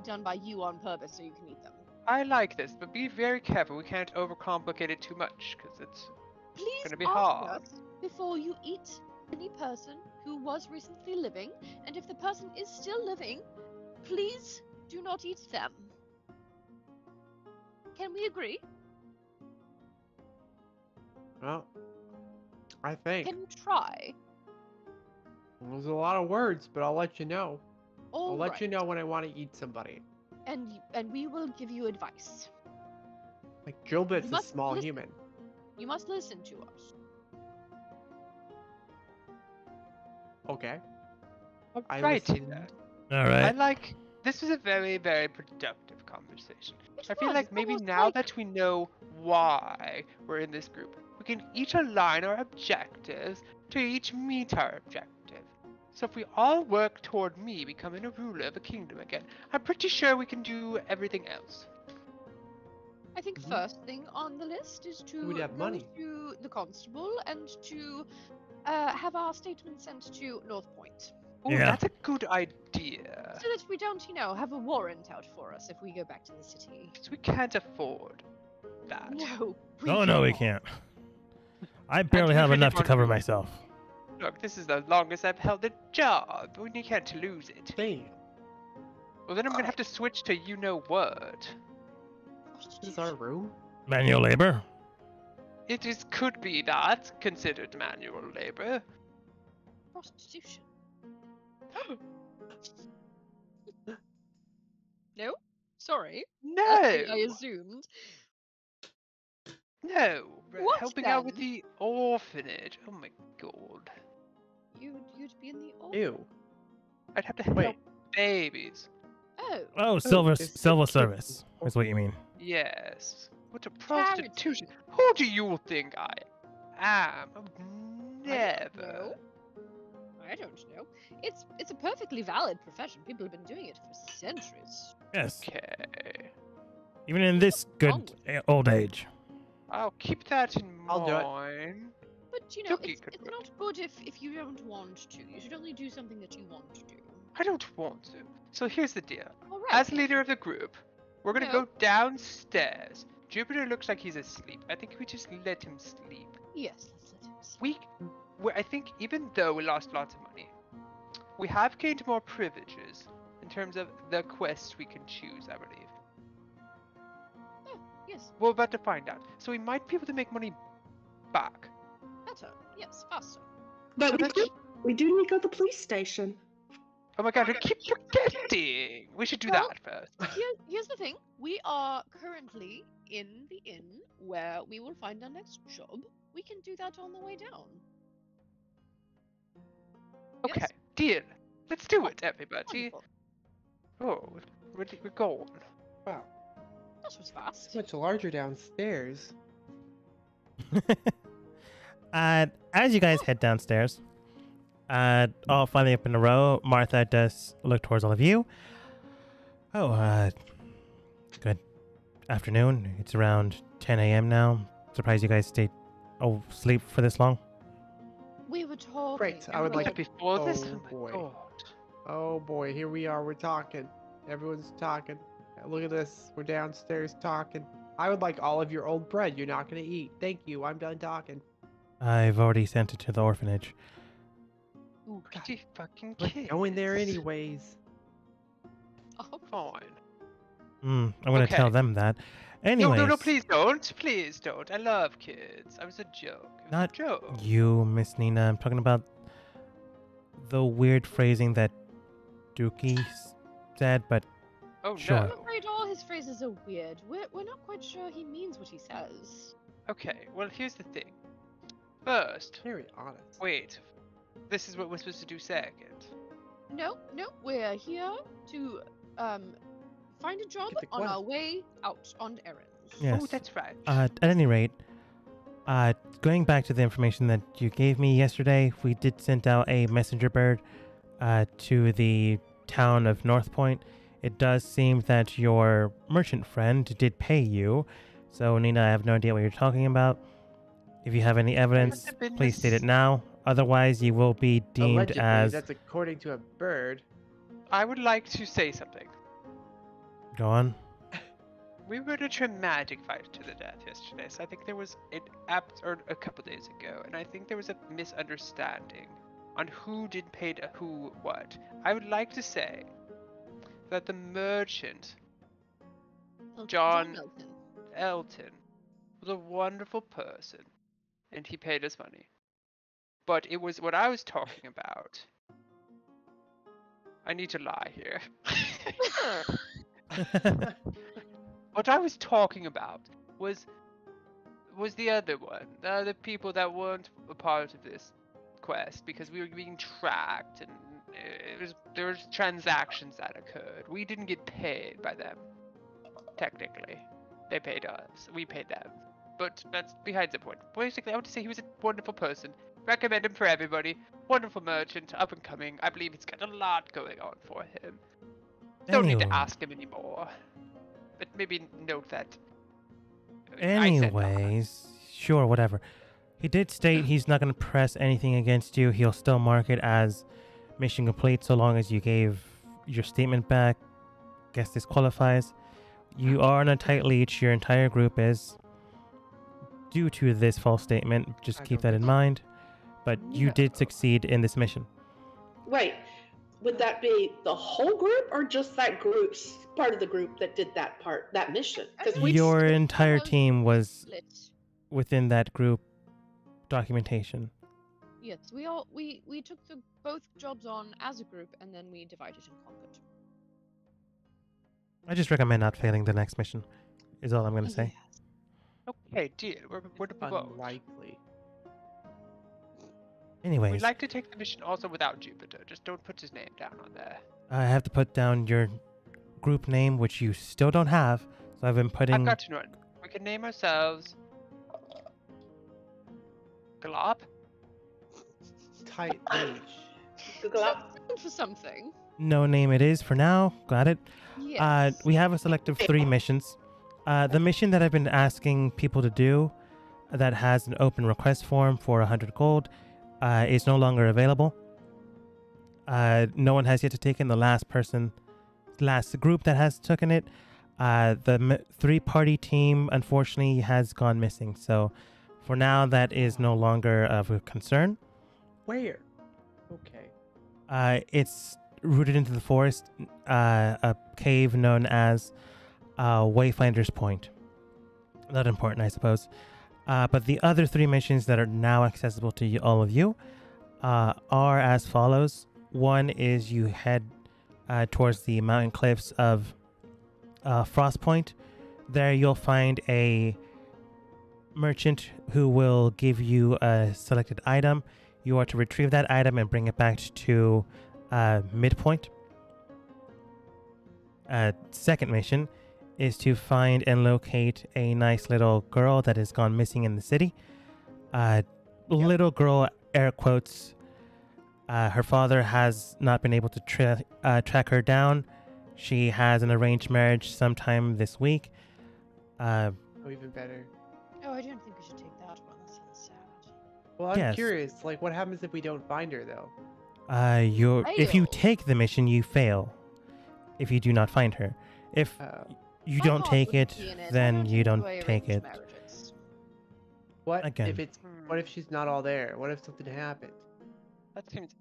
done by you on purpose, so you can eat them. I like this, but be very careful. We can't overcomplicate it too much, because it's Please gonna be ask hard. us before you eat any person who was recently living, and if the person is still living, please do not eat them. Can we agree? Well, I think Can you try? there's a lot of words, but I'll let you know. All I'll let you right. know when I want to eat somebody. And we will give you advice. Like Gilbert's You a must small listen. human. You must listen to us. Okay. I Righty listened. then. All I right. like. This was a very, very productive conversation. I feel like maybe almost now like- that we know why we're in this group, we can each align our objectives to each meet our objective. So if we all work toward me becoming a ruler of a kingdom again, I'm pretty sure we can do everything else. I think Mhm. first thing on the list is to We'd have go money. to the constable and to have our statement sent to North Point, Ooh, Yeah. that's a good idea. so that we don't, have a warrant out for us if we go back to the city. So we can't afford that. No, Oh no, we cannot. can't. I barely we have really enough to want cover to- myself. Look, this is the longest I've held a job. We can't lose it. Damn. Well, then I'm gonna have to switch to you know what. This is our room? Manual labor. It could be that considered manual labor. Prostitution. No? Sorry. No, I assumed. no, What helping out with then? the orphanage. Oh my god, You'd be in the Ew. I'd have to help Wait. babies. Oh, Oh, silver it's civil kids. service is what you mean. Yes. What a Charity. prostitution. Who do you think I am? I would I don't never. know. I don't know. It's a perfectly valid profession. People have been doing it for centuries. Yes. Okay. Even in this wrong good with old age. I'll keep that in I'll do it. mind. But Dookie could it's work. not good if you don't want to. You should only do something that you want to do. I don't want to. So here's the deal. All right. As then. leader of the group, we're gonna No. go downstairs. Jupiter looks like he's asleep. I think we just let him sleep. Yes, let's let him sleep. I think even though we lost lots of money, we have gained more privileges in terms of the quests we can choose, I believe. Oh, yes, We're about to find out. So we might be able to make money back. better. Yes, faster. But So that's- we do need to go to the police station. Oh my god, I keep forgetting! We should do Well- that first. Here's the thing. We are currently in the inn where we will find our next job. We can do that on the way down. Yes? Okay, deal. Let's do it, everybody. Wonderful. Oh, we're going. Wow. That was fast. It's much larger downstairs. As you guys head downstairs, all finally up in a row, Martha does look towards all of you. Oh, good afternoon. It's around 10 a.m. now. Surprised you guys stayed asleep for this long. We were talking. Great, I and would we like- were- Before this, Oh, oh my boy. god. Oh boy, here we are. We're talking. Everyone's talking. Look at this. We're downstairs talking. I would like all of your old bread you're not going to eat. Thank you. I'm done talking. I've already sent it to the orphanage. Ooh, God. Pretty fucking We're kids. going there anyways. Oh, Fine. I'm gonna Okay. tell them that. Anyways, No, please don't. Please don't. I love kids. I was a joke. It was Not a joke. you, Miss Nina. I'm talking about the weird phrasing that Dookie said, but Oh Sure. I'm no. afraid all his phrases are weird. We're not quite sure he means what he says. Okay, well, here's the thing. First, Very honest. wait. This is what we're supposed to do second. No, we're here to find a job Get the on our quest. way out on errands. Yes. Oh, that's right. At any rate, going back to the information that you gave me yesterday, we did send out a messenger bird to the town of North Point. It does seem that your merchant friend did pay you. So, Nina, I have no idea what you're talking about. If you have any evidence, have been please state it this- now. Otherwise, you will be deemed Allegedly, as... that's according to a bird. I would like to say something. Go on. We were in a traumatic fight to the death yesterday, so I think there was or a couple days ago, and I think there was a misunderstanding on who did pay to who what. I would like to say that the merchant, John Milton. Elton, was a wonderful person, and he paid us money. But it was what I was talking about. I need to lie here. What I was talking about was the other one, the other people that weren't a part of this quest, because we were being tracked and there was transactions that occurred. We didn't get paid by them, technically. They paid us. We paid them. But that's behind the point. Basically, I want to say he was a wonderful person. Recommend him for everybody. Wonderful merchant, up and coming. I believe he's got a lot going on for him. Don't need Anyway. to ask him anymore. But maybe note that. I said Anyways, sure, whatever. He did state he's not going to press anything against you. He'll still mark it as mission complete so long as you gave your statement back. Guess this qualifies. You are on a tight leash. Your entire group is. Due to this false statement, just I keep don't that in think- mind. But you No. did succeed in this mission. Wait, would that be the whole group or just that group's part of the group that did that mission? Because we Your entire was team was Split. within that group documentation. Yes, we took both jobs on as a group and then we divided and conquered. I just recommend not failing the next mission, is all I'm going to say. Yes. Okay, deal. We're to vote. Unlikely. Anyways, We'd like to take the mission also without Jupiter. Just don't put his name down on there. I have to put down your group name, which you still don't have. So I've been putting... I've got one. We can name ourselves Glop. Tight leash. Google up. Looking for something. No name it is for now. Got it. Yes. We have a select of 3 missions. The mission that I've been asking people to do that has an open request form for 100 gold is no longer available. No one has yet to take it. The last group that has taken it, the 3-party team unfortunately has gone missing. So for now, that is no longer of a concern. Where? Okay. It's rooted into the forest, a cave known as Wayfinder's Point. Not important, I suppose. But the other 3 missions that are now accessible to all of you are as follows. One is you head towards the mountain cliffs of Frost Point. There you'll find a merchant who will give you a selected item. You are to retrieve that item and bring it back to Midpoint. Second mission is to find and locate a nice little girl that has gone missing in the city. Little girl, air quotes. Her father has not been able to track her down. She has an arranged marriage sometime this week. Oh, even better. Oh, I don't think we should take that one. That sounds sad. Well, I'm Yes. curious. Like, what happens if we don't find her, though? If you Fail. take the mission, you fail. If you do not find her. If you My don't heart take wouldn't it, be in I then you don't enjoy take it. arranged marriages. what again. if it's? What if she's not all there? What if something happened? That seems.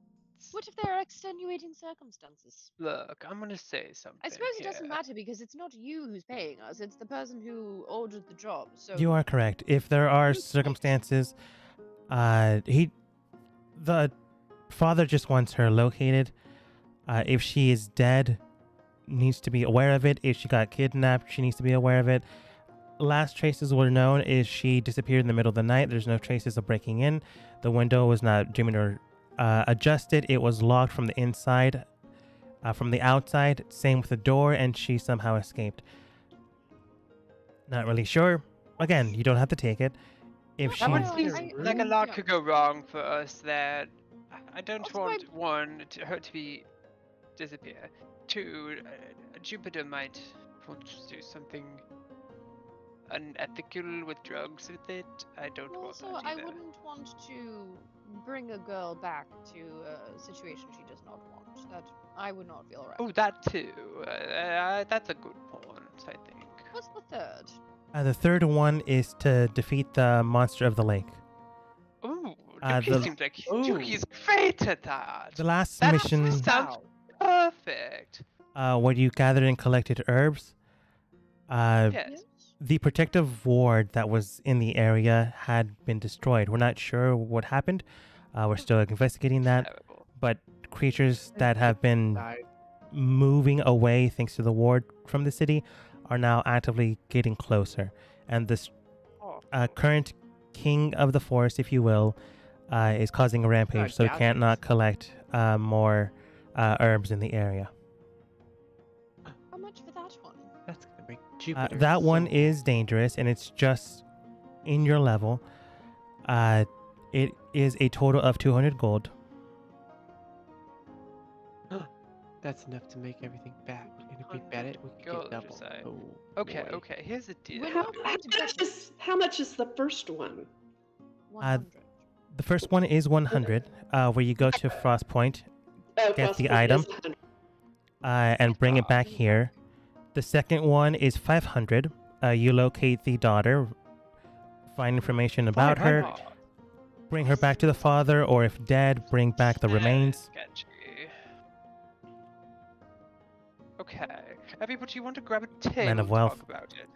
What if there are extenuating circumstances? Look, I'm gonna say something. I suppose it doesn't here. matter because it's not you who's paying us; it's the person who ordered the job. So You are correct. If there are Good point. circumstances, the father just wants her located. If she is dead, needs to be aware of it. If she got kidnapped, she needs to be aware of it. Last traces were known is she disappeared in the middle of the night. There's no traces of breaking in. The window was not dimmed or adjusted. It was locked from the inside, from the outside. Same with the door, and she somehow escaped. Not really sure. Again, you don't have to take it. If That one No, seems like a lot yeah. could go wrong for us there. I don't Also, want one to her to be disappear. Two, Jupiter might want to do something unethical with drugs with it. I don't want Also, that I either. wouldn't want to bring a girl back to a situation she does not want. That I would not feel right. Oh, that too. That's a good point, I think. What's the third? the third one is to defeat the monster of the lake. Ooh, Uh, Dookie the- seems like Ooh. Dookie's great at that. The last That mission, sounds Wow. perfect. where you gathered and collected herbs. Yes. The protective ward that was in the area had been destroyed. We're not sure what happened. We're still investigating that. Terrible. But creatures that have been Died. moving away thanks to the ward from the city are now actively getting closer. And this Oh. current king of the forest, if you will, is causing a rampage, so we can't not collect more herbs in the area. How much for that one? That's gonna make Jupiter. That one so- is dangerous, and it's just in your level. It is a total of 200 gold. That's enough to make everything back. And if we bet it, we could Gold, get you double. say. Oh, Okay, boy. okay. Here's the deal. We're How, not going to bet it. how much is the first one? 100. The first one is 100, where you go to Frost Point Oh, Get the Frostpoint item. is 100. and bring it back here. The second one is 500. You locate the daughter, find information about her, 500. bring her back to the father, or if dead, bring back the remains. Sketchy. Okay. Everybody, you want to grab a table Man of and wealth. talk about it?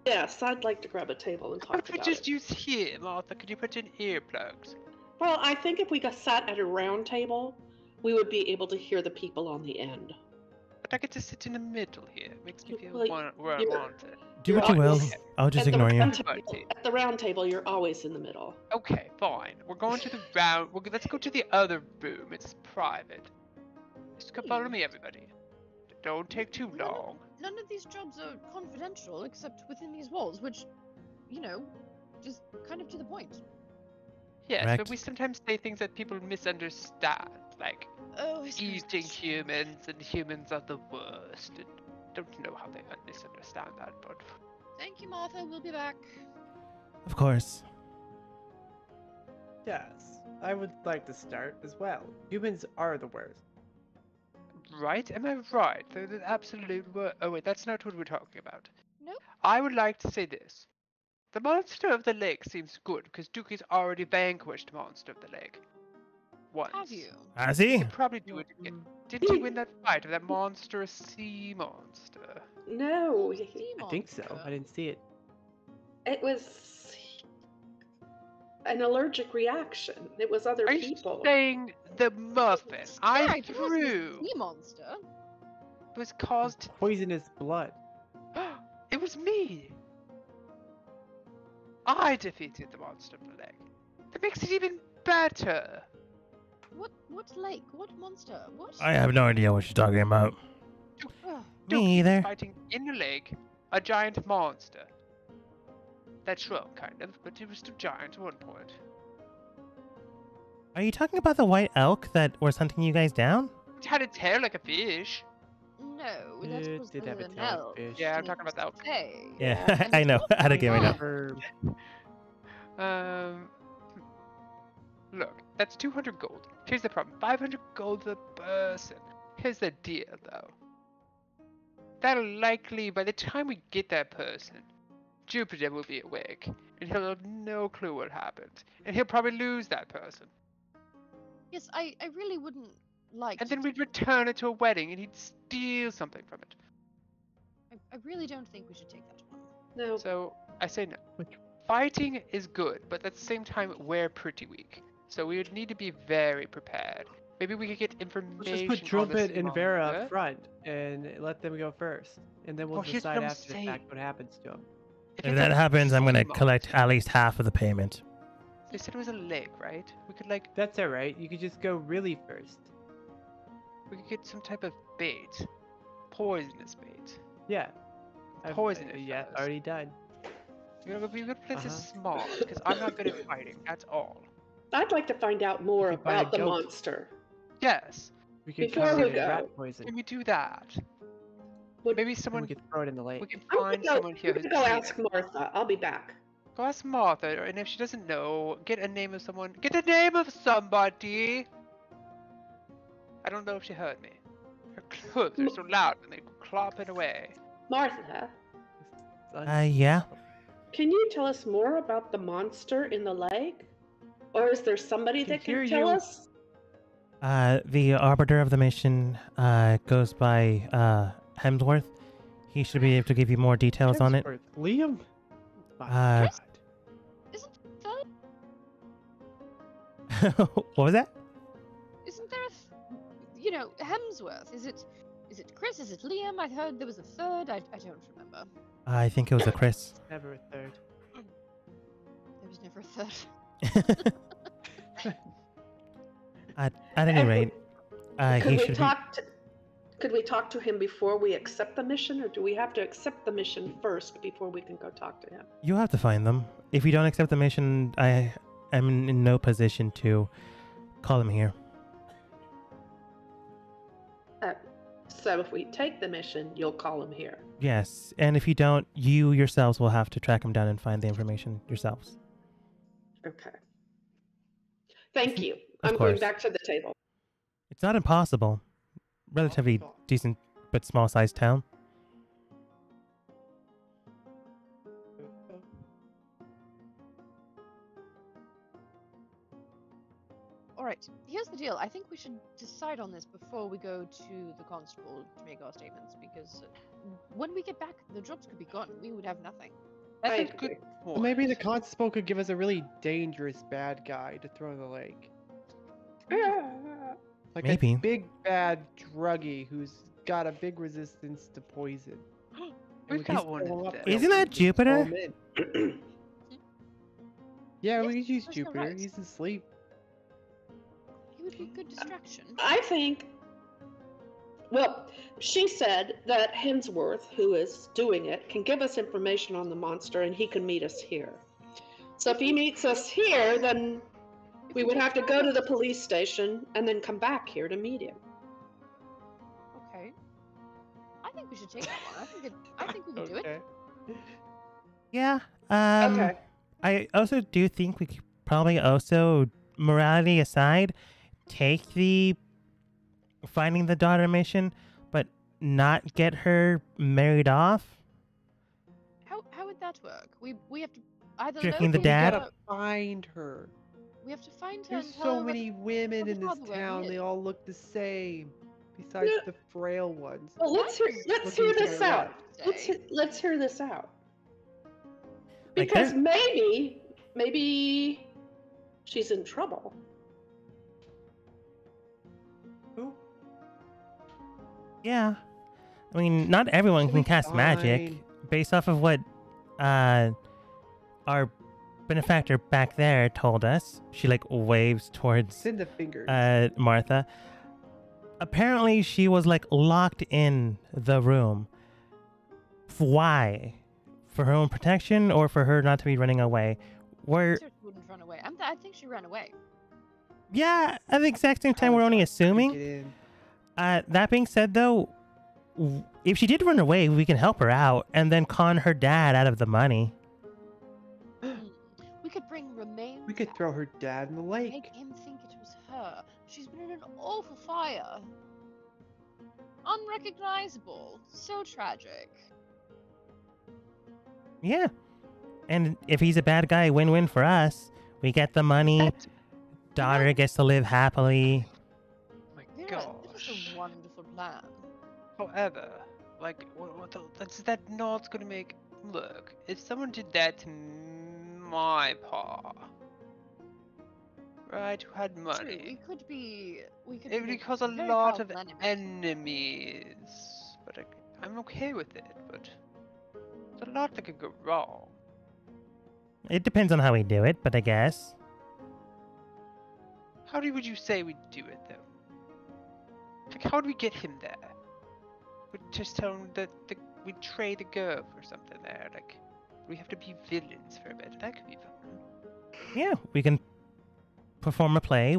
Yes, I'd like to grab a table and Why talk don't we about just it. use here, Martha? Could you put in earplugs? Well, I think if we got sat at a round table, we would be able to hear the people on the end. But I get to sit in the middle here. Makes me feel Well, where I you're- want it. Do what You're you will. always- I'll just at the ignore you. round table- Everybody. At the round table, you're always in the middle. Okay, fine. We're going to the round. Let's go to the other room. It's private. Just come follow me, everybody. Don't take too No, no. long. None of these jobs are confidential except within these walls, which, you know, just kind of to the point. Yes, Correct. but we sometimes say things that people misunderstand, like Oh, I suppose eating that's true. humans and humans are the worst. And don't know how they misunderstand that, but Thank you, Martha. We'll be back. Of course. Yes, I would like to start as well. Humans are the worst. right? Am I right? They're the absolute worst. Oh wait, that's not what we're talking about. Nope. I would like to say this. The monster of the lake seems good because Dookie's already vanquished monster of the lake. Once. Have you? I We see. could probably do it again. Didn't you win that fight of that monstrous sea monster? No, Sea I think so. monster. I didn't see it. it was an allergic reaction. It was other Are you people. saying the muffin Yeah, I it wasn't a threw sea monster. was caused? Poisonous blood. It was me. I defeated the monster of the lake. That makes it even better. What lake? What monster? What? I have no idea what you're talking about. Ugh. Me Dookie was either. fighting in the lake a giant monster. That shrunk, kind of, but it was still giant at one point. Are you talking about the white elk that was hunting you guys down? It had a tail like a fish. No, that It was did have a an tail like elk. fish. Yeah, I'm and talking it about was the elk. hay. Yeah, And I know. it's How to give it up. Herb. Look, that's 200 gold. Here's the problem: 500 gold per person. Here's the deal, though. That'll likely, by the time we get that person, Jupiter will be awake, and he'll have no clue what happened, and he'll probably lose that person. Yes, I really wouldn't like. And to then we'd return it to a wedding, and he'd steal something from it. I really don't think we should take that one. No, So I say no. Which- Fighting is good, but at the same time, we're pretty weak. So we would need to be very prepared. Maybe we could get Let's information just put on this Drumpet and Vera monster. up front and let them go first, and then we'll Well, here's what decide I'm after the saying. fact what happens to them. If If it's that a happens, I'm gonna sea collect monster- at least half of the payment. They said it was a lake, right? We could like That's all right. You could just go really first. we could get some type of bait, poisonous bait. Yeah. Poison it Yeah, first. already done. We're gonna play this smart because I'm not good at fighting at all. I'd like to find out more could buy a about the goat. monster. Yes, We could Before cover we it in go, rat poison. can we do that? Would- Maybe And someone we could throw it in the lake. we can I'm find gonna someone here I'm who's gonna go seen ask it. Martha. I'll be back. Go ask Martha, and if she doesn't know, get a name of someone. Get the name of somebody. I don't know if she heard me. Her hooves are so loud and they go clopping away. Martha, Yeah. can you tell us more about the monster in the lake? Or is there somebody Can that hear can tell you. us? The arbiter of the mission goes by Hemsworth. He should be able to give you more details on it. Hemsworth. Liam? My Uh, God. Isn't there, What was that? isn't there a, Hemsworth? Is it Chris? Is it Liam? I heard there was a third. I don't remember. I think it was a Chris. Never a third. There was never a third. At any And rate, could he we should could we talk to him before we accept the mission, or do we have to accept the mission first before we can go talk to him? You have to find them. If you don't accept the mission, I am in no position to call him here. So if we take the mission, you'll call him here. Yes, and if you don't, you yourselves will have to track him down and find the information yourselves. Okay. Thank you. Of I'm going course. back to the table. It's not impossible. Relatively decent but small-sized town. All right. Here's the deal. I think we should decide on this before we go to the constable to make our statements, because when we get back, the drops could be gone. We would have nothing. That's I a agree. good Well, point. maybe the constable could give us a really dangerous bad guy to throw in the lake. Like Maybe. a big bad druggie who's got a big resistance to poison. And We've we can got one fill him of up them. real Isn't that quick and throw Jupiter? him in. Yeah, we Yes, could use there's no Jupiter. right. He's asleep. He would be a good distraction. I think. Well, she said that Hemsworth, who is doing it, can give us information on the monster, and he can meet us here. So if he meets us here, then we would have to go to the police station and then come back here to meet him. Okay. I think we should take that one. I think we can do it. Okay. Yeah. Okay. I also do think we could probably also, morality aside, take the finding the daughter mission, but not get her married off. How would that work? We have to either Tricking know the But dad? We gotta find her. We have to find her. There's and tell so her many women in this father where he town. They is. all look the same, besides Yeah. the frail ones. Well, let's hear Looking to this the out. left. Let's hear this out. Like Because her- maybe she's in trouble. Who? Yeah. I mean, not everyone She'll can be cast magic. fine. Based off of what our benefactor back there told us. She like waves towards Send the fingers. Martha. Apparently she was like locked in the room. Why? For her own protection or for her not to be running away? Where She wouldn't run away. I think she ran away. yeah, at the exact same time How we're only Get assuming. in. That being said though, if she did run away, we can help her out and then con her dad out of the money. We could bring remains. We could back, throw her dad in the lake. Make him think it was her. She's been in an awful fire. Unrecognizable. So tragic. Yeah. And if he's a bad guy, win-win for us. We get the money. That's- Daughter gets to live happily. Oh my Vera, that is gosh. a wonderful plan. However, like, that's that not gonna make. Look, if someone did that to my paw, right? Who had True, money. we could be. We could. It would make cause a very lot of powerful enemies, but I'm okay with it. But there's a lot that could go wrong. It depends on how we do it, but I guess. Would you say we do it though? Like, how would we get him there? We'd just tell him that we'd trade a girl for something there. Like, we have to be villains for a bit. That could be fun. Yeah, we can perform a play.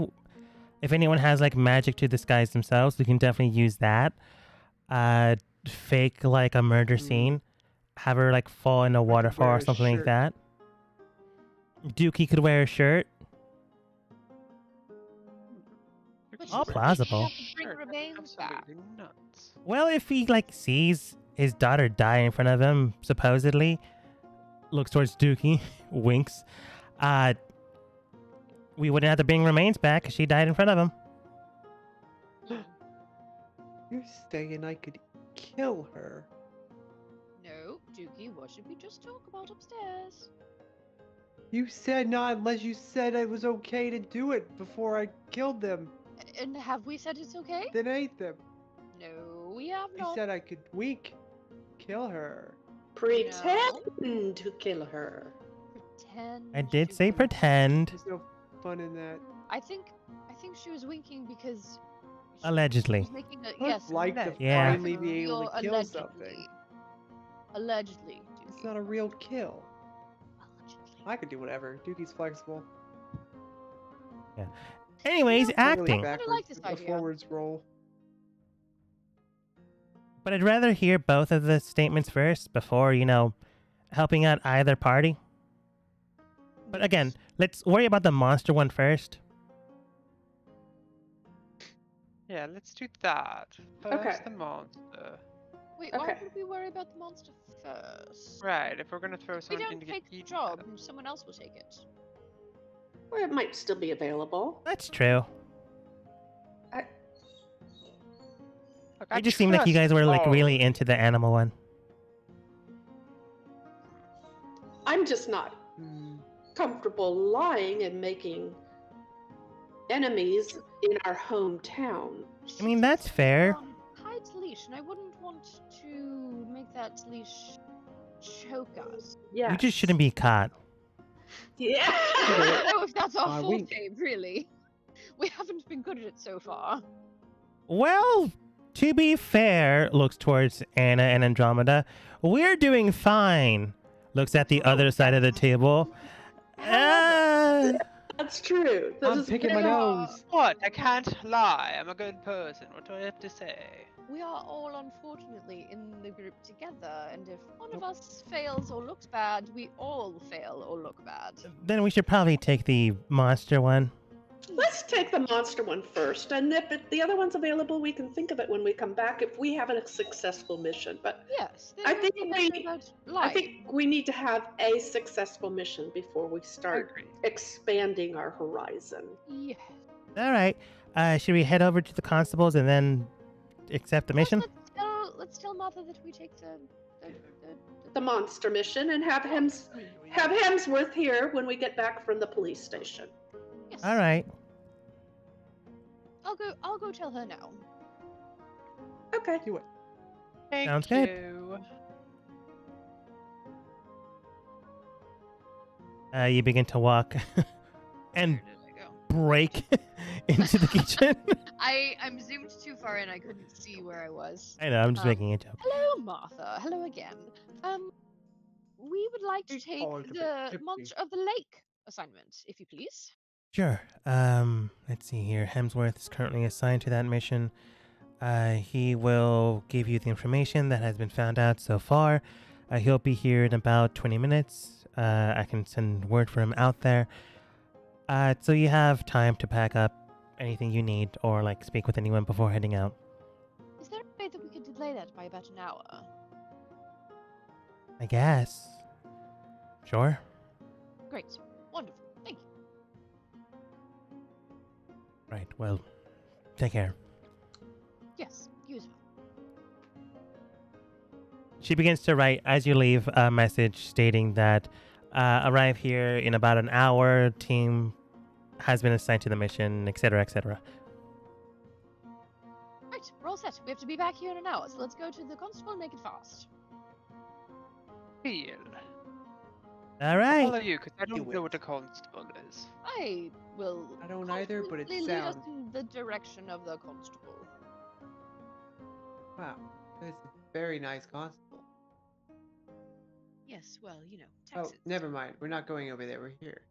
If anyone has like magic to disguise themselves, we can definitely use that. Fake like a murder scene. Have her like fall in a waterfall wear or a something like shirt. that. Dookie could wear a shirt. But All she said plausible. we have to bring remains back. Absolutely nuts. Well, if he like sees his daughter die in front of him, supposedly, looks towards Dookie, winks. We wouldn't have to bring remains back because she died in front of him. You're saying I could kill her? No, Dookie, what should we just talk about upstairs? You said not unless you said it was okay to do it before I killed them. And have we said it's okay? Then ate them. No, we have You not. said I could kill her. Pretend to kill her. Pretend. I did to say be- pretend. There's no fun in that. I think she was winking because. she Allegedly. was making a, I'd yes. like to allegedly. Yeah. finally be able You're to kill allegedly. something. Allegedly. It's Dookie. not a real kill. Allegedly. I could do whatever. Dookie's flexible. Anyways, Yeah, acting. Really I backwards, like this a idea. forwards roll. But I'd rather hear both of the statements first before, helping out either party. But again, let's worry about the monster one first. Yeah, let's do that. First Okay. the monster. Wait, why Okay. would we worry about the monster first? Right, if we're gonna throw We someone in don't to get take the eaten. job, and someone else will take it. Or it might still be available. That's true. Look, I It just seemed like you trust guys were like all really of into the animal one. I'm just not Hmm. comfortable lying and making enemies in our hometown. I mean, that's fair. Tight leash, and I wouldn't want to make that leash choke us. Yeah. You just shouldn't be caught. Yeah. I don't know if that's our wink. forte, really. We haven't been good at it so far. Well, to be fair, looks towards Anna and Andromeda. We're doing fine. Looks at the other side of the table. That's true. That I'm is picking my very- nose. What? I can't lie. I'm a good person. What do I have to say? We are all unfortunately in the group together, and if one of us fails or looks bad, we all fail or look bad. Then we should probably take the monster one. Let's take the monster one first, and if the other one's available, we can think of it when we come back if we have a successful mission. But Yes, I then think we'll we- think about I lying. think we need to have a successful mission before we start Agreed. expanding our horizon. Yes. All right. Should we head over to the constables and then accept the mission? Let's tell Martha that we take the The monster mission, and have Hemsworth here when we get back from the police station. yes. All right. I'll go tell her now. Okay. Do it. Thank Sounds good. you. You begin to walk and Where did I go? break into the kitchen. I'm zoomed too far in. I couldn't see where I was. I know, I'm just Um, making a joke. Hello, Martha. Hello again. We would like to Please take call it a bit the tipsy. Monster of the Lake assignment, if you please. Sure. Let's see here. Hemsworth is currently assigned to that mission. He will give you the information that has been found out so far. He'll be here in about 20 minutes. I can send word for him out there. So you have time to pack up anything you need or like speak with anyone before heading out. Is there a way that we could delay that by about an hour? I guess. Sure. Great. Wonderful. Thank you. Right. Well, take care. Yes, you as well. She begins to write as you leave a message stating that arrive here in about an hour. Team has been assigned to the mission, etc., etc. Right, we're all set. We have to be back here in an hour, so let's go to the constable and make it fast. Deal. All right. Follow you, because I don't Do know it. what a constable is. I will. I don't either, but it confidently lead us sounds. in the direction of the constable. Wow, that's a very nice constable. Yes, well, you know, Oh, Texas. never mind. We're not going over there. We're here.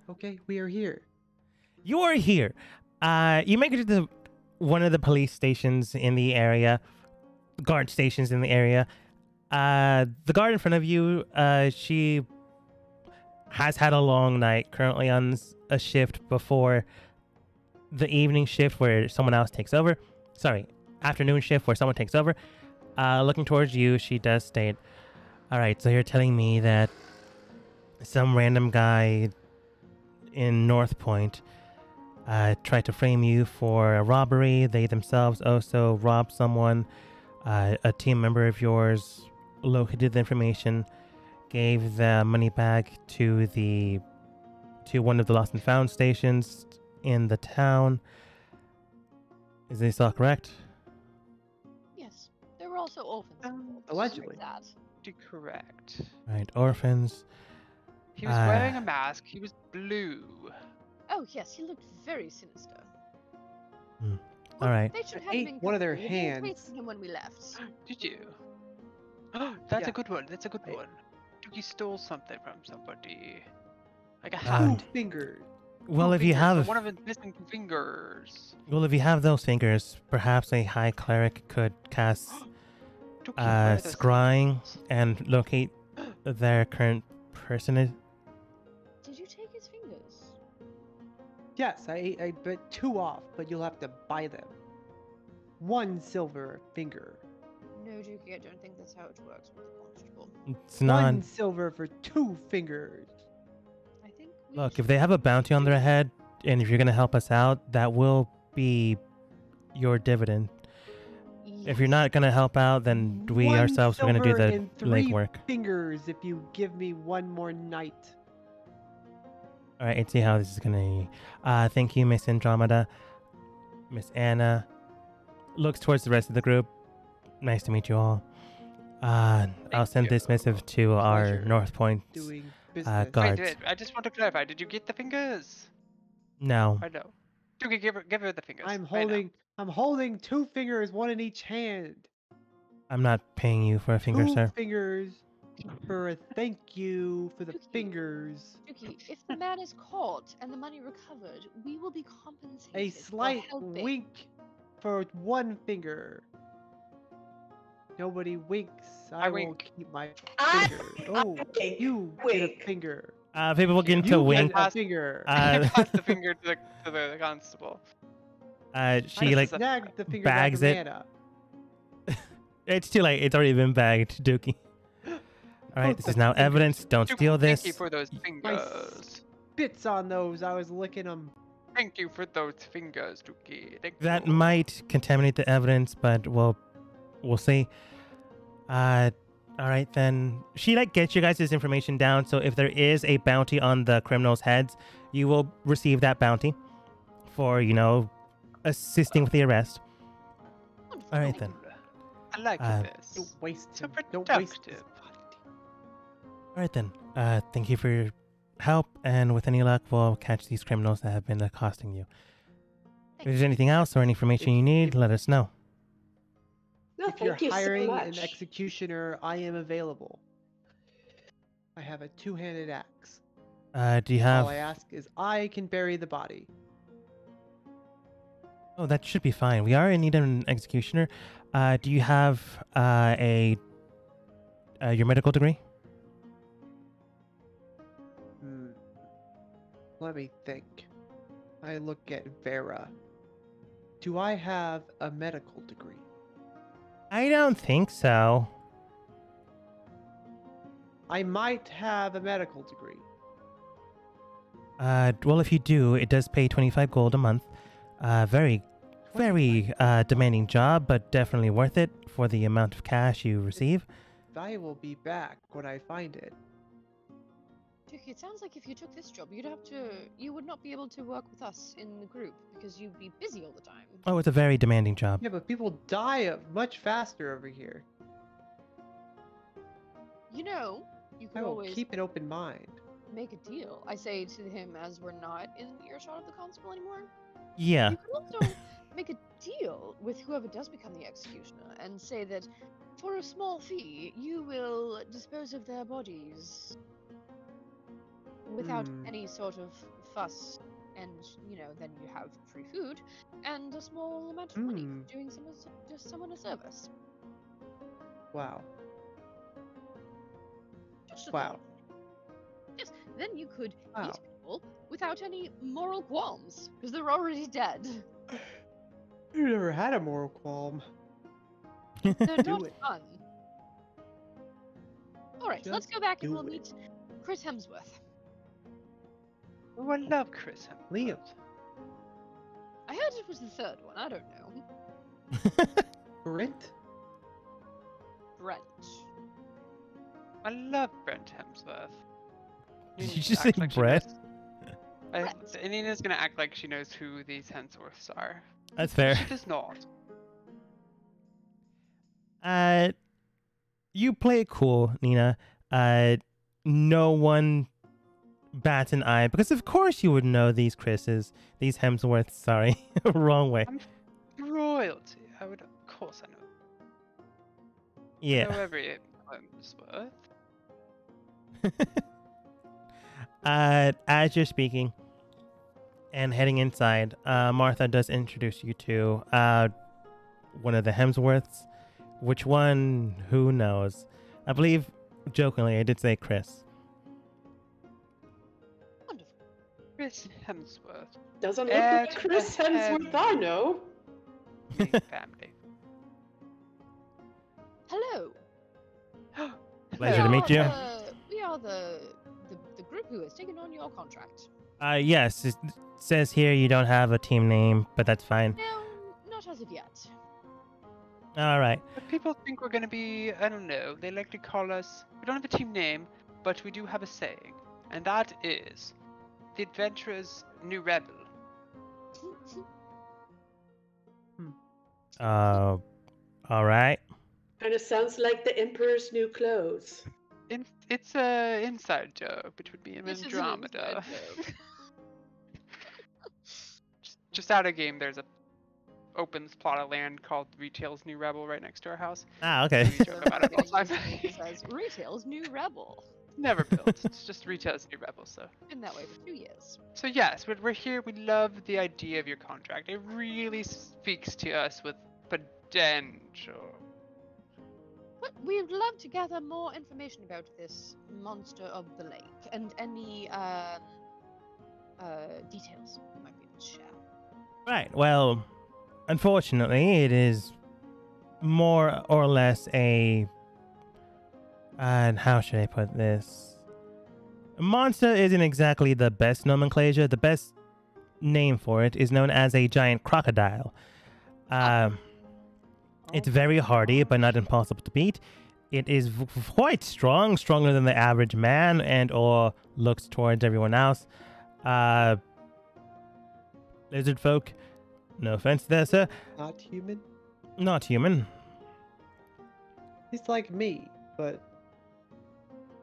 Okay, we are here. You're here. You make it to one of the police stations in the area, guard stations in the area. The guard in front of you, she has had a long night, currently on a shift before the evening shift where someone else takes over. Sorry, afternoon shift where someone takes over. Looking towards you, she does state, all right, so you're telling me that some random guy in North Point tried to frame you for a robbery. They themselves also robbed someone. A team member of yours located the information, gave the money back to one of the lost and found stations in the town. Is this all correct? Yes, there were also orphans. involved, so allegedly. That. Correct. Right, orphans. He was wearing a mask. He was blue. Oh yes, he looked very sinister. All right. They should I have ate him in one of their custody. We were hands. waiting him when we left. Did you? That's Yeah. a good one. That's a good I- one. Dookie stole something from somebody. Like a Ah. hat. Two fingers. Well, Two if you fingers, so have, one of his missing two fingers. well, if you have those fingers, perhaps a high cleric could cast Dookie, where are those scrying fingers? and locate their current personage. Did you take his fingers? Yes, I bit two off, but you'll have to buy them. 1 silver finger. No, Dookie, I don't think that's how it works with the constable. It's not. 1 silver for 2 fingers. I think. We Look, if should- they have a bounty on their head, and if you're gonna help us out, that will be your dividend. If you're Yes. not gonna help out, then we 1 ourselves are gonna do silver the and 3 legwork. fingers if you give me 1 more night. All right, let's see how this is gonna. Thank you, Miss Andromeda. Miss Anna looks towards the rest of the group. Nice to meet you all. I'll send this you. missive to our Pleasure North Point. Doing business. guard. Wait, I just want to clarify. Did you get the fingers? No, I know. Dookie, give her the fingers. I'm right now. holding 2 fingers, 1 in each hand. I'm not paying you for a finger, 2 sir. fingers for a thank you for the Dookie. fingers. Dookie, if the man is caught and the money recovered, we will be compensated. A for slight helping. wink for 1 finger. Nobody winks. I will wink. keep my I- finger. Oh, Okay, you get wink. a finger. People begin You to get wink. a finger. Pass the finger to the constable. She like Snag the finger bags back it. of it's too late. It's already been bagged, Dookie. All right, this is now evidence. Don't Dookie, steal this. Thank you for those fingers. Bits on those. I was licking them. Thank you for those fingers, Dookie. Thank That you. might contaminate the evidence, but we'll see. All right then. She like gets you guys this information down, so if there is a bounty on the criminals' heads, you will receive that bounty for assisting with the arrest. Wonderful, All right thank then. you. I like Uh, this. Don't waste So him. Don't waste his productive. body. All right then. Thank you for your help, and with any luck, we'll catch these criminals that have been accosting you. If there's anything else or any information you need, let us know. No, If you're thank you hiring so an much. executioner, I am available. I have a 2-handed axe. Do you have? All I ask is I can bury the body. Oh, that should be fine. We are in need of an executioner. Do you have your medical degree? Let me think. I look at Vera. Do I have a medical degree? I don't think so. I might have a medical degree. Well, if you do, it does pay 25 gold a month. Very demanding job, but definitely worth it for the amount of cash you receive. I will be back when I find it. Dookie, it sounds like if you took this job, you would not be able to work with us in the group because you'd be busy all the time. Oh, it's a very demanding job. Yeah, but people die much faster over here. You know, you I could will always keep an open mind. make a deal. I say to him as we're not in earshot of the constable anymore. Yeah. You could also make a deal with whoever does become the executioner and say that for a small fee, you will dispose of their bodies without any sort of fuss, and then you have free food and a small amount of money for doing just someone a service. Wow. Just a Wow. thought. Yes, then you could Wow. eat people without any moral qualms because they're already dead. You never had a moral qualm. They're Do not it. fun. All right, let's Just go back and do we'll it. meet Chris Hemsworth. Oh, I love Chris Hemsworth. Liam. I heard it was the third one. I don't know. Brent? Brent. I love Brent Hemsworth. Did Nina you should just say act like she Brett? knows- Nina's gonna act like she knows who these Hemsworths are. That's fair. She does not. You play it cool, Nina. No one bats an eye because of course you would know these Chris's, these Hemsworths. Sorry, wrong way. Royalty. I would, of course, I know. I know Yeah. every Hemsworth. As you're speaking and heading inside, Martha does introduce you to one of the Hemsworths. Which one? Who knows? I believe, jokingly, I did say Chris. Wonderful. Chris Hemsworth. Doesn't look Ed like Chris Hem- Hemsworth I know. Big family. Hello. Pleasure to meet you. We are the group who has taken on your contract. Yes, it says here you don't have a team name, but that's fine. No, not as of yet. All right. But people think we're gonna be, I don't know, they like to call us, we don't have a team name, but we do have a saying. And that is, the adventurer's new rebel. All right. Kind of sounds like the Emperor's new clothes. It's a inside joke between me and This is an Andromeda. inside joke. just out of game, there's a open plot of land called Retail's New Rebel right next to our house. Ah, okay. We joke about it all the time. It says Retail's new rebel. Never built. It's just Retail's New Rebel, so. Been that way for 2 years. So yes, we're here. We love the idea of your contract. It really speaks to us with potential. What we'd love to gather more information about this monster of the lake and any details you might be able to share. Right. Well, unfortunately, it is more or less a. How should I put this? Monster isn't exactly the best nomenclature. The best name for it is known as a giant crocodile. It's very hardy, but not impossible to beat. It is quite strong, stronger than the average man, and or looks towards everyone else. Lizard folk, no offense there, sir. Not human? Not human. He's like me, but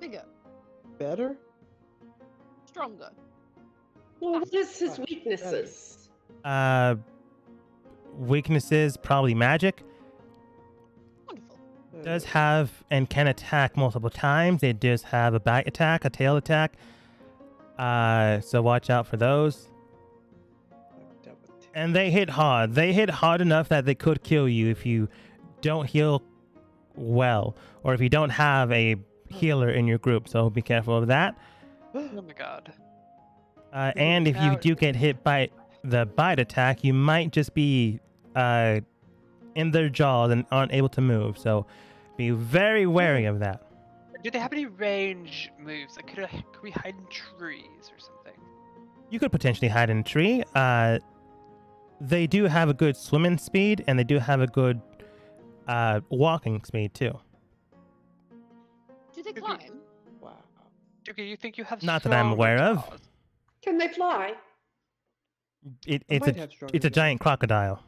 Bigger, better? stronger. Well, what is his Right, weaknesses? Weaknesses, probably magic. Wonderful. Does have and can attack multiple times. It does have a bite attack, a tail attack. So watch out for those. I'm done with it. And they hit hard. They hit hard enough that they could kill you if you don't heal well, or if you don't have a healer in your group. So be careful of that. Oh my god. And if you Now- do get hit by the bite attack, you might just be in their jaws and aren't able to move. So be very wary of that. Do they have any range moves? Like, could we hide in trees or something? You could potentially hide in a tree. They do have a good swimming speed, and they do have a good walking speed too. Do they Could we- climb? Wow. Dookie, you think you have Not that I'm aware stronger of. jaws? Can they fly? It's might have stronger a giant jaws. crocodile.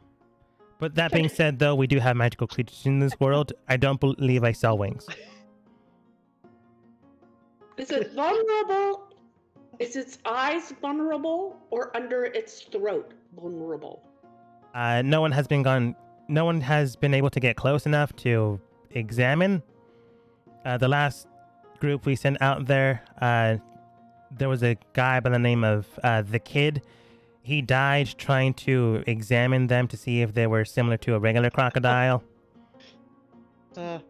But that being said, though, we do have magical creatures in this world. I don't believe I saw wings. Is it vulnerable? Is its eyes vulnerable or under its throat vulnerable? No one has been able to get close enough to examine. The last group we sent out there, there was a guy by the name of the Kid. He died trying to examine them to see if they were similar to a regular crocodile. So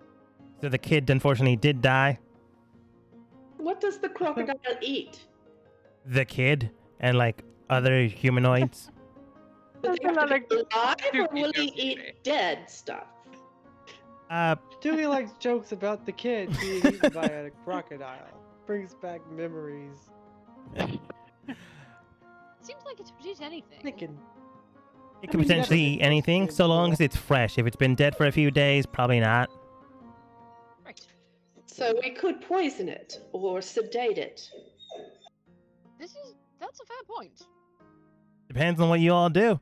the Kid unfortunately did die. What does the crocodile eat? The Kid and like other humanoids. Do they have to be alive or will he Dookie. eat dead stuff? Dewey likes jokes about the kid being eaten by a crocodile. Brings back memories. Seems like it would eat anything. Thinking, It could I mean, potentially never eat been anything, close to so it long at as all. it's fresh. If it's been dead for a few days, probably not. Right. So we could poison it or sedate it. That's a fair point. Depends on what you all do.